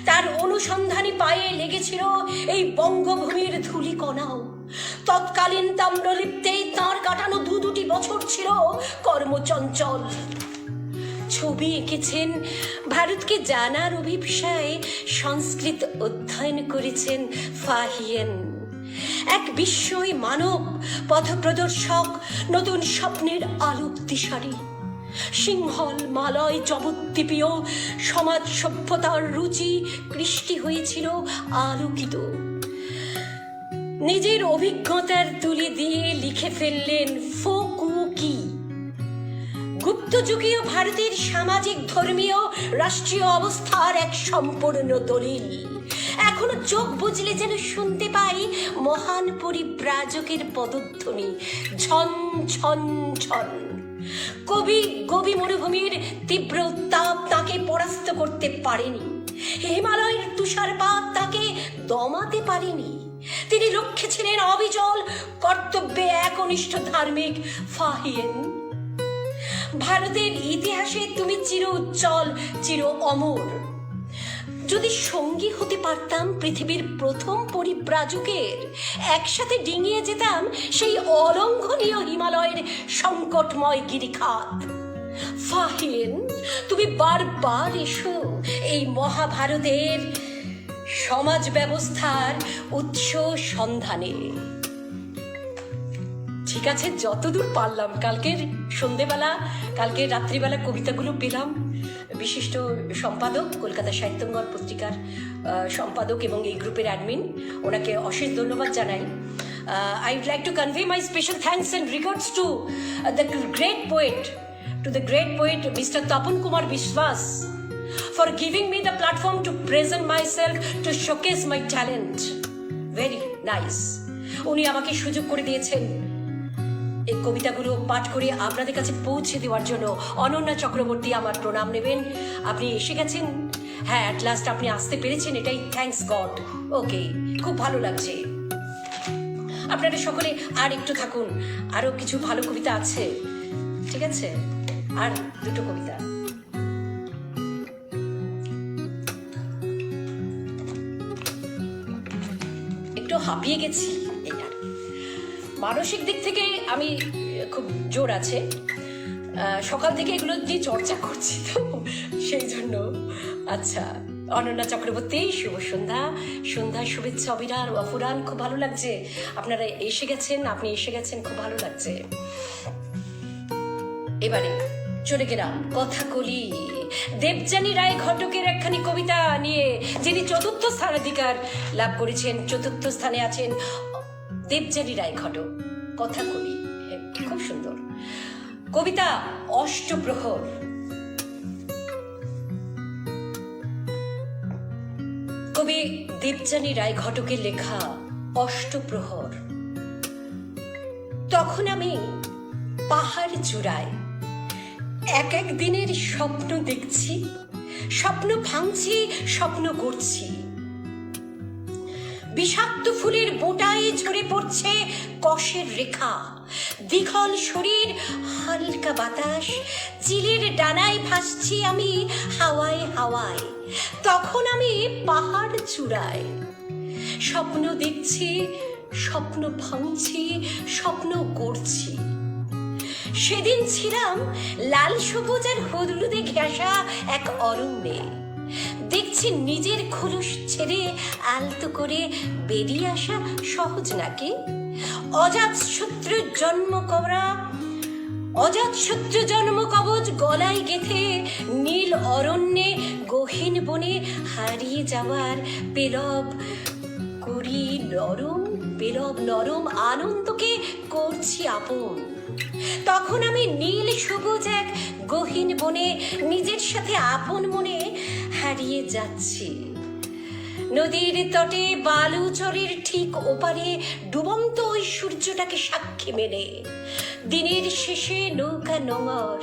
তার অনুসন্ধানী পায়ে লেগেছিল এই বঙ্গভূমির ধূলিকণাও। তৎকালীন তাম্রলিপ্তেই তাঁর কাটানো দুটি বছর ছিল কর্মচঞ্চল। ছবি এঁকেছেন, ভারতকে জানার অভিপ্সায় সংস্কৃত অধ্যয়ন করেছেন ফাহিয়েন। এক বিস্ময় মানব, পথপ্রদর্শক, নতুন স্বপ্নের আলোক দিশারি। সিংহল, মালয়, জগদ্দীপীয় সমাজ সভ্যতার রুচি কৃষ্টি হয়েছিল আলোকিত। নিজের অভিজ্ঞতার তুলি দিয়ে লিখে ফেললেন ফোকুকি, গুপ্তযুগীয় ভারতের সামাজিক, ধর্মীয়, রাষ্ট্রীয় অবস্থার এক সম্পূর্ণ দলিল। এখনো চোখ বুঝলে যেন শুনতে পাই মহান পরিব্রাজকের পদধ্বনি, ঝন ঝন ঝন। কবি মরুভূমির তীব্র উত্তাপ তাকে পরাস্ত করতে পারেনি, হিমালয়ের তুষারপাত তাকে দমাতে পারেনি। তিনি লক্ষ্যে ছিলেন অবিচল, কর্তব্যে একনিষ্ঠ ধার্মিক ফাহিয়েন। ভারতের ইতিহাসে তুমি চির উজ্জ্বল, চির অমর। যদি সঙ্গী হতে পারতাম পৃথিবীর প্রথম পরিব্রাজকের, একসাথে ডিঙিয়ে যেতাম সেই অলঙ্ঘনীয় হিমালয়ের সংকটময় গিরিখাত। ফাহিয়েন, তুমি বারবার এসো এই মহাভারতের সমাজ ব্যবস্থার উৎস সন্ধানে। ঠিক আছে, যতদূর পারলাম। কালকের রাত্রিবেলা কবিতাগুলো পেলাম। বিশিষ্ট সম্পাদক, কলকাতা সাহিত্যঙ্গন পত্রিকার সম্পাদক এবং এই গ্রুপের অ্যাডমিন, ওনাকে অশেষ ধন্যবাদ জানাই। I would like to convey my special thanks and regards to the great poet Mr. Tapan Kumar Biswas for giving me the platform to present myself, to showcase my talent. Very nice. উনি আমাকে সুযোগ করে দিয়েছেন এই কবিতাগুলো পাঠ করে আপনাদের কাছে পৌঁছে দেওয়ার জন্য। অনন্যা চক্রবর্তী, আমার প্রণাম নেবেন। আপনি এসে গেছেন, হ্যাঁ, অ্যাট লাস্ট আপনি আসতে পেরেছেন, এটাই থ্যাঙ্কস গড। ওকে, খুব ভালো লাগছে। আপনারা সকলে আর একটু থাকুন, আরো কিছু ভালো কবিতা আছে, ঠিক আছে? আর দুটো কবিতা। একটু হাঁপিয়ে গেছি, মানসিক দিক থেকে আমি খুব জোর আছে। সকাল থেকে এগুলো নিয়ে চর্চা করছি তো সেই জন্য। আচ্ছা, অনন্যা চক্রবর্তী, শুভ সন্ধ্যা। সন্ধ্যায় শুভেচ্ছা অবিরার অফুরান। খুব ভালো লাগছে আপনারা এসে গেছেন, আপনি এসে গেছেন, খুব ভালো লাগছে। এবারে চলে গেলাম কথাকলি দেবযানী রায় ঘটকের একখানি কবিতা নিয়ে, যিনি 4র্থ স্থানাধিকার লাভ করেছেন। 4র্থ স্থানে আছেন দেবযানী রায় ঘটক। কথাকলি, খুব সুন্দর কবিতা। অষ্টপ্রহর। কবি দেবযানী রায় ঘটকের লেখা অষ্টপ্রহর। তখন আমি পাহাড় চূড়ায় এক দিনের স্বপ্ন দেখছি, স্বপ্ন ভাঙছি, স্বপ্ন গড়ছি। বিষাক্ত ফুলের বোঁটায় ঝরে পড়ছে কষের রেখা, দীঘল শরীর, হালকা বাতাস, চিলের ডানায় ভাসছি আমি হাওয়ায় হাওয়ায়। তখন আমি পাহাড় চূড়ায় স্বপ্ন দেখছি, স্বপ্ন ভাঙছি, স্বপ্ন গড়ছি। সেদিন ছিলাম লাল সবুজ আর হলুদে ঘেঁষা এক অরণ্যে। দেখছি ভাবছি নিজের খোলস ছেড়ে আলতো করে বেরিয়ে আসা সহজ নাকি? অজাত শত্রুর জন্ম কবচ গলায় গেথে নীল অরণ্যে গহীন বনে হারিয়ে যাওয়ার পেলব নরম আনন্দকে করছি আপন। তখন আমি নীল সবুজ এক গহীন বনে নিজের সাথে আপন মনে হারিয়ে যাচ্ছি। নদীর তটে বালুচরের ঠিক ওপারে ডুবন্ত ওই সূর্যটাকে সাক্ষী মেনে দিনের শেষে নৌকা নোঙর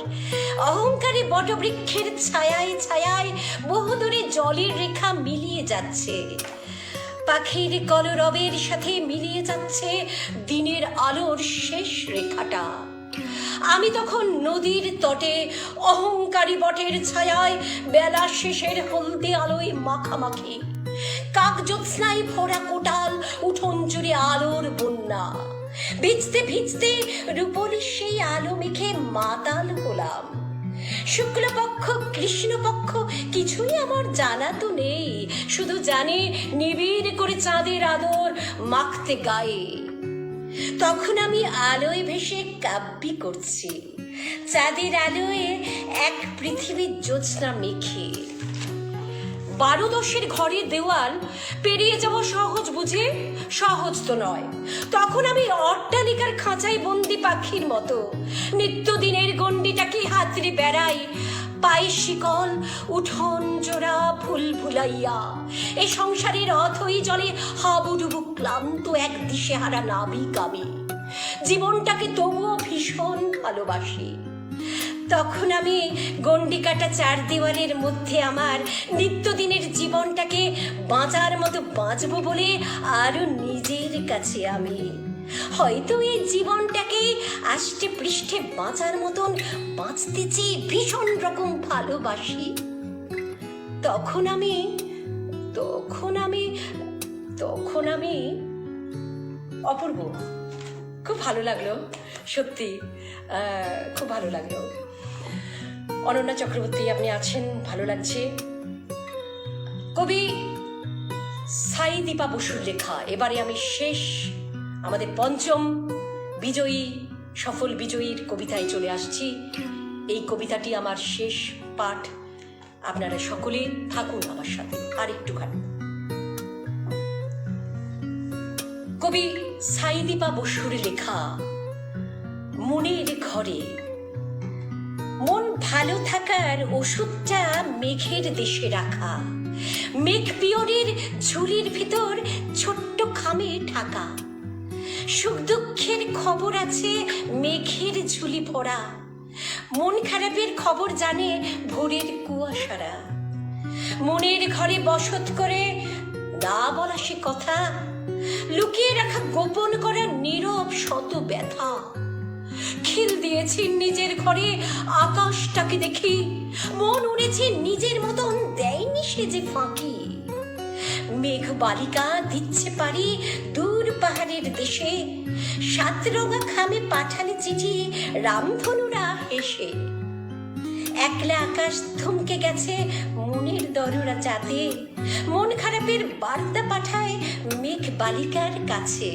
অহংকারে বটবৃক্ষের ছায়ায় ছায়ায় বহুদূরে জলের রেখা মিলিয়ে যাচ্ছে। পাখির কলরবের সাথে মিলিয়ে যাচ্ছে দিনের আলোর শেষ রেখাটা। আমি তখন নদীর তটে অহংকারী বটের ছায়ায় বেলা শেষের হলদে আলোয় মাখামাখি, কাক জ্যোৎস্নায় ভরা কোটাল উঠোন জুড়ে আলোর বন্যা। ভিজতে ভিজতে রূপলি সেই আলো মেখে মাতাল হলাম। শুক্লপক্ষ কৃষ্ণপক্ষ কিছুই আমার জানা তো নেই, শুধু জানি নিবিড় করে চাঁদের আদর মাখতে গায়ে। তখন আমি আলোয় ভেসে কাব্যি করছি, চাঁদের আলোয় এক পৃথিবীর জ্যোৎস্না মেখে। 12-10 ঘরের দেওয়াল পেরিয়ে যাব সহজ বুঝে? সহজ তো নয়। তখন আমি অট্টালিকার খাঁচায় বন্দি পাখির মতো নিত্যদিনের গণ্ডিটাকে হাতড়ে বেড়াই। পায়ে শিকল উঠোন জোড়া ফুল ভুলাইয়া এই সংসারের অথই জলে হাবুডুবু ক্লান্ত এক দিশেহারা নাবিক আমি। জীবনটাকে তবুও ভীষণ ভালোবাসি। তখন আমি গণ্ডিকাটা 4 দেওয়ালের মধ্যে আমার নিত্যদিনের জীবনটাকে বাঁচার মতো বাঁচবো বলে আরো নিজের কাছে আমি হয়তো এই জীবনটাকে আষ্টে পৃষ্ঠে বাঁচার মতন বাঁচতে চেয়ে ভীষণ রকম ভালোবাসি। তখন আমি অপূর্ব। খুব ভালো লাগলো, সত্যি খুব ভালো লাগলো। অনন্যা চক্রবর্তী আপনি আছেন, ভালো লাগছে। কবি সাইদীপা বসুর লেখা এবারে আমি শেষ, আমাদের পঞ্চম সফল বিজয়ীর কবিতায় চলে আসছি। এই কবিতাটি আমার শেষ পাঠ, আপনারা সকলে থাকুন আমার সাথে আর একটুখানি। কবি সাইদীপা বসুর লেখা মনের ঘরে। মন ভালো থাকার ওষুধটা মেঘের দেশে রাখা, মেঘ পিয়নের ঝুলির ভিতর ছোট্ট খামে ঢাকা। সুখ দুঃখের খবর আছে মেঘের ঝুলি ভরা, মন খারাপের খবর জানে ভোরের কুয়াশারা। মনের ঘরে বসত করে না বলা সে কথা, লুকিয়ে রাখা গোপন করা নীরব শত ব্যথা। খিল দিয়েছি নিজের ঘরে আকাশটাকে দেখি, মন উড়েছে নিজের মতন, দেয়নি সে যে ফাঁকি। মেঘ বালিকা দিচ্ছে পারি দূর পাহাড়ের দেশে, 7 রঙা খামে পাঠালে চিঠি রামধনুরা হেসে। একলা আকাশ থমকে গেছে মনের দররা চাঁদে, মন খারাপের বার্তা পাঠায় মেঘ বালিকার কাছে।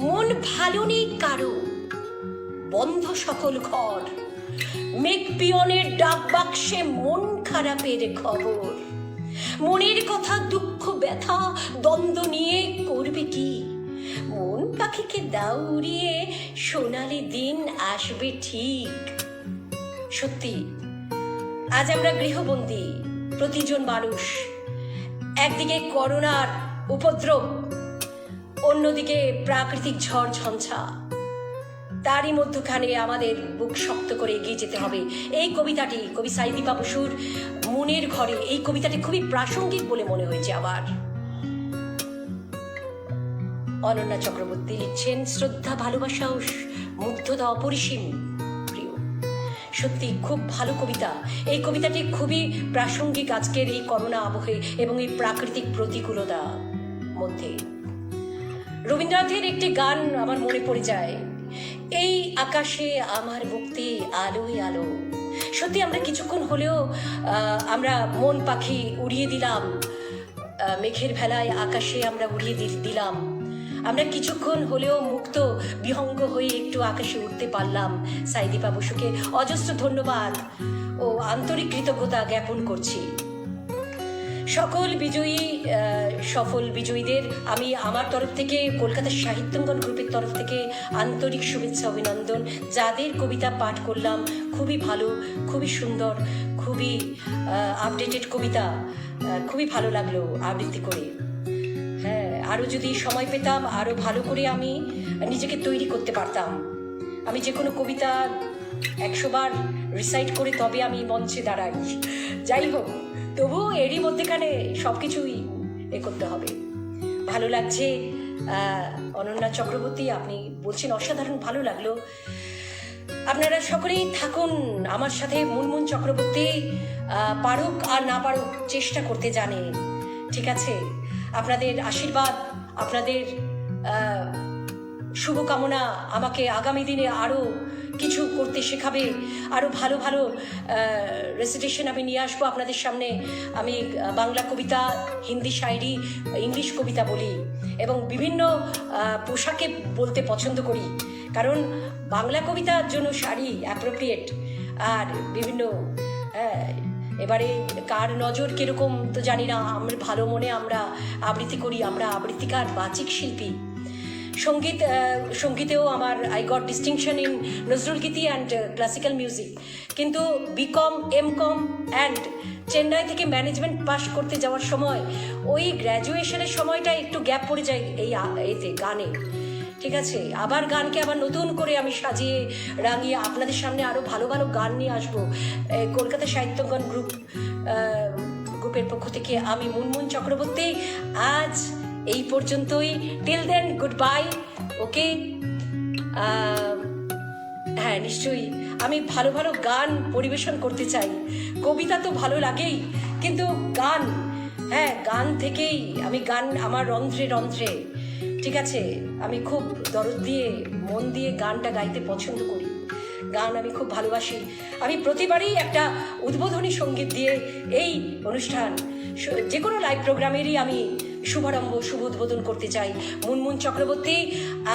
মন ভালো নেই কারো, বন্ধ সকল ঘর, মেঘ পিয়নের ডাক বাক্সে মন খারাপের খবর। মনের কথা দুঃখ ব্যথা দ্বন্দ্ব নিয়ে করবে কি, মন পাখিকে দাও উড়িয়ে সোনালি দিন আসবে ঠিক। সত্যি আজ আমরা গৃহবন্দী প্রতিজন মানুষ, একদিকে করোনার উপদ্রব, অন্যদিকে প্রাকৃতিক ঝড় ঝঞ্ঝা, তারই মধ্যখানে আমাদের বুক শক্ত করে এগিয়ে যেতে হবে। এই কবিতাটি কবি সাইদীপা বসুর মনের ঘরে, এই কবিতাটি খুবই প্রাসঙ্গিক বলে মনে হয়েছে আমার। অনন্যা চক্রবর্তী লিখছেন, শ্রদ্ধা ভালোবাসা ও মুগ্ধতা অপরিসীম প্রিয়। সত্যি খুব ভালো কবিতা। এই কবিতাটি খুবই প্রাসঙ্গিক আজকের এই করোনা আবহে এবং এই প্রাকৃতিক প্রতিকূলতা মধ্যে। রবীন্দ্রনাথের একটি গান আমার মনে পড়ে যায়, এই আকাশে আমার মুক্তি আলোয় আলো, সত্যি আমরা কিছুক্ষণ হলেও আমরা মন পাখি উড়িয়ে দিলাম, মেঘের ভেলায় আকাশে আমরা উড়িয়ে দিলাম, আমরা কিছুক্ষণ হলেও মুক্ত বিহঙ্গ হয়ে একটু আকাশে উঠতে পারলাম। সাইদীপা বসুকে অজস্র ধন্যবাদ ও আন্তরিক কৃতজ্ঞতা জ্ঞাপন করছি। সকল বিজয়ী সফল বিজয়ীদের আমি আমার তরফ থেকে, কলকাতা সাহিত্যঙ্গন গ্রুপের তরফ থেকে আন্তরিক শুভেচ্ছা অভিনন্দন। যাদের কবিতা পাঠ করলাম খুবই ভালো, খুবই সুন্দর, খুবই আপডেটেড কবিতা, খুবই ভালো লাগলো আবৃত্তি করে। হ্যাঁ, আরও যদি সময় পেতাম আরও ভালো করে আমি নিজেকে তৈরি করতে পারতাম। আমি যে কোনো কবিতা 100 বার রিসাইট করে তবে আমি মঞ্চে দাঁড়াই। যাই হোক, তবুও এরই মধ্যেখানে সব কিছুই করতে হবে। ভালো লাগছে। অনন্যা চক্রবর্তী, আপনি বলছেন অসাধারণ ভালো লাগলো। আপনারা সকলেই থাকুন আমার সাথে। মুনমুন চক্রবর্তী পারুক আর না পারুক চেষ্টা করতে জানে, ঠিক আছে? আপনাদের আশীর্বাদ, আপনাদের শুভকামনা আমাকে আগামী দিনে আরও কিছু করতে শেখাবে। আরও ভালো ভালো রেসিটেশন আমি নিয়ে আসবো আপনাদের সামনে। আমি বাংলা কবিতা, হিন্দি শায়রি, ইংলিশ কবিতা বলি এবং বিভিন্ন পোশাকে বলতে পছন্দ করি, কারণ বাংলা কবিতার জন্য শাড়ি অ্যাপ্রোপ্রিয়েট। আর বিভিন্ন এবারে কার নজর কীরকম তো জানি না, আমরা ভালো মনে আমরা আবৃত্তি করি, আমরা আবৃত্তিকার, বাচিক শিল্পী। সঙ্গীতেও আমার I got distinction in Nazrul গীতি অ্যান্ড ক্লাসিক্যাল মিউজিক, কিন্তু বিকম, এমকম অ্যান্ড চেন্নাই থেকে ম্যানেজমেন্ট পাস করতে যাওয়ার সময় ওই গ্র্যাজুয়েশনের সময়টা একটু গ্যাপ পড়ে যায় এতে গানে, ঠিক আছে? আবার গানকে আবার নতুন করে আমি সাজিয়ে রাঙিয়ে আপনাদের সামনে আরও ভালো ভালো গান নিয়ে আসবো। কলকাতা সাহিত্যঙ্গন গ্রুপের পক্ষ থেকে আমি মুনমুন চক্রবর্তী আজ এই পর্যন্তই। Till then, goodbye. Okay, হ্যাঁ নিশ্চয়ই আমি ভালো ভালো গান পরিবেশন করতে চাই। কবিতা তো ভালো লাগেই, কিন্তু গান, হ্যাঁ গান থেকেই আমি গান আমার রন্ধ্রে রন্ধ্রে, ঠিক আছে? আমি খুব দরদ দিয়ে মন দিয়ে গানটা গাইতে পছন্দ করি। গান আমি খুব ভালোবাসি। আমি প্রতিবারই একটা উদ্বোধনী সঙ্গীত দিয়ে এই অনুষ্ঠান, যে কোনো লাইভ প্রোগ্রামেরই আমি শুভারম্ভ, শুভ উদ্বোধন করতে চাই। মুনমুন চক্রবর্তী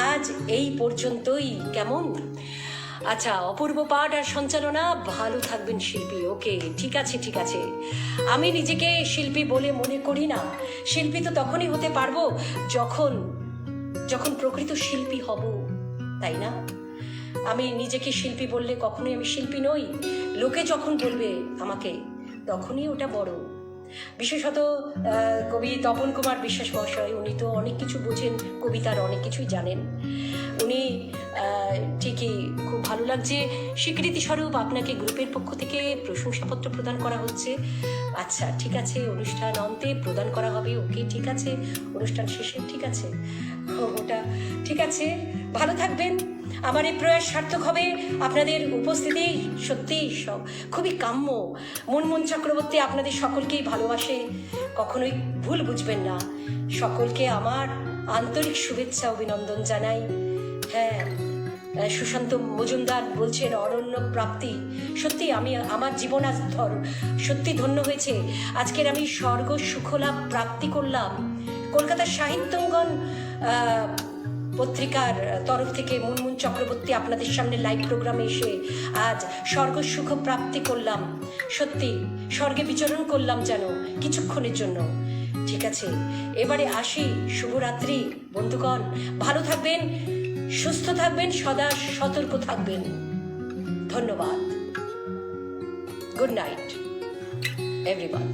আজ এই পর্যন্তই। কেমন? আচ্ছা, অপূর্ব পাঠ আর সঞ্চালনা, ভালো থাকবেন শিল্পী। ওকে, ঠিক আছে ঠিক আছে। আমি নিজেকে শিল্পী বলে মনে করি না। শিল্পী তো তখনই হতে পারবো যখন যখন প্রকৃত শিল্পী হব, তাই না? আমি নিজেকে শিল্পী বললে কখনোই আমি শিল্পী নই। লোকে যখন বলবে আমাকে, তখনই ওটা বড়। বিশেষত কবি তপন কুমার বিশ্বাস মহাশয়, উনি তো অনেক কিছু বোঝেন, কবিতার অনেক কিছুই জানেন। উনি ঠিকই, খুব ভালো লাগছে। স্বীকৃতিস্বরূপ আপনাকে গ্রুপের পক্ষ থেকে প্রশংসাপত্র প্রদান করা হচ্ছে। আচ্ছা ঠিক আছে, অনুষ্ঠান অন্তে প্রদান করা হবে। ওকে ঠিক আছে, অনুষ্ঠান শেষে, ঠিক আছে, ওটা ঠিক আছে। ভালো থাকবেন। আমার এই প্রয়াস সার্থক হবে। আপনাদের উপস্থিতি সত্যি খুবই কাম্য। মুনমুন চক্রবর্তী আপনাদের সকলকেই ভালোবাসে, কখনোই ভুল বুঝবেন না। সকলকে আমার আন্তরিক শুভেচ্ছা অভিনন্দন জানাই। হ্যাঁ, সুশান্ত মজুমদার বলছেন অনন্য প্রাপ্তি। সত্যি আমি আমার জীবন আজ সত্যি ধন্য হয়েছে। আজকের আমি স্বর্গ সুখলাভ প্রাপ্তি করলাম। কলকাতার সাহিত্যঙ্গন পত্রিকার তরফ থেকে মুনমুন চক্রবর্তী আপনাদের সামনে লাইভ প্রোগ্রামে এসে আজ স্বর্গ সুখ প্রাপ্তি করলাম। সত্যি স্বর্গে বিচরণ করলাম যেন কিছুক্ষণের জন্য। ঠিক আছে, এবারে আসি। শুভরাত্রি বন্ধুগণ, ভালো থাকবেন, সুস্থ থাকবেন, সদা সতর্ক থাকবেন। ধন্যবাদ। Good night everyone.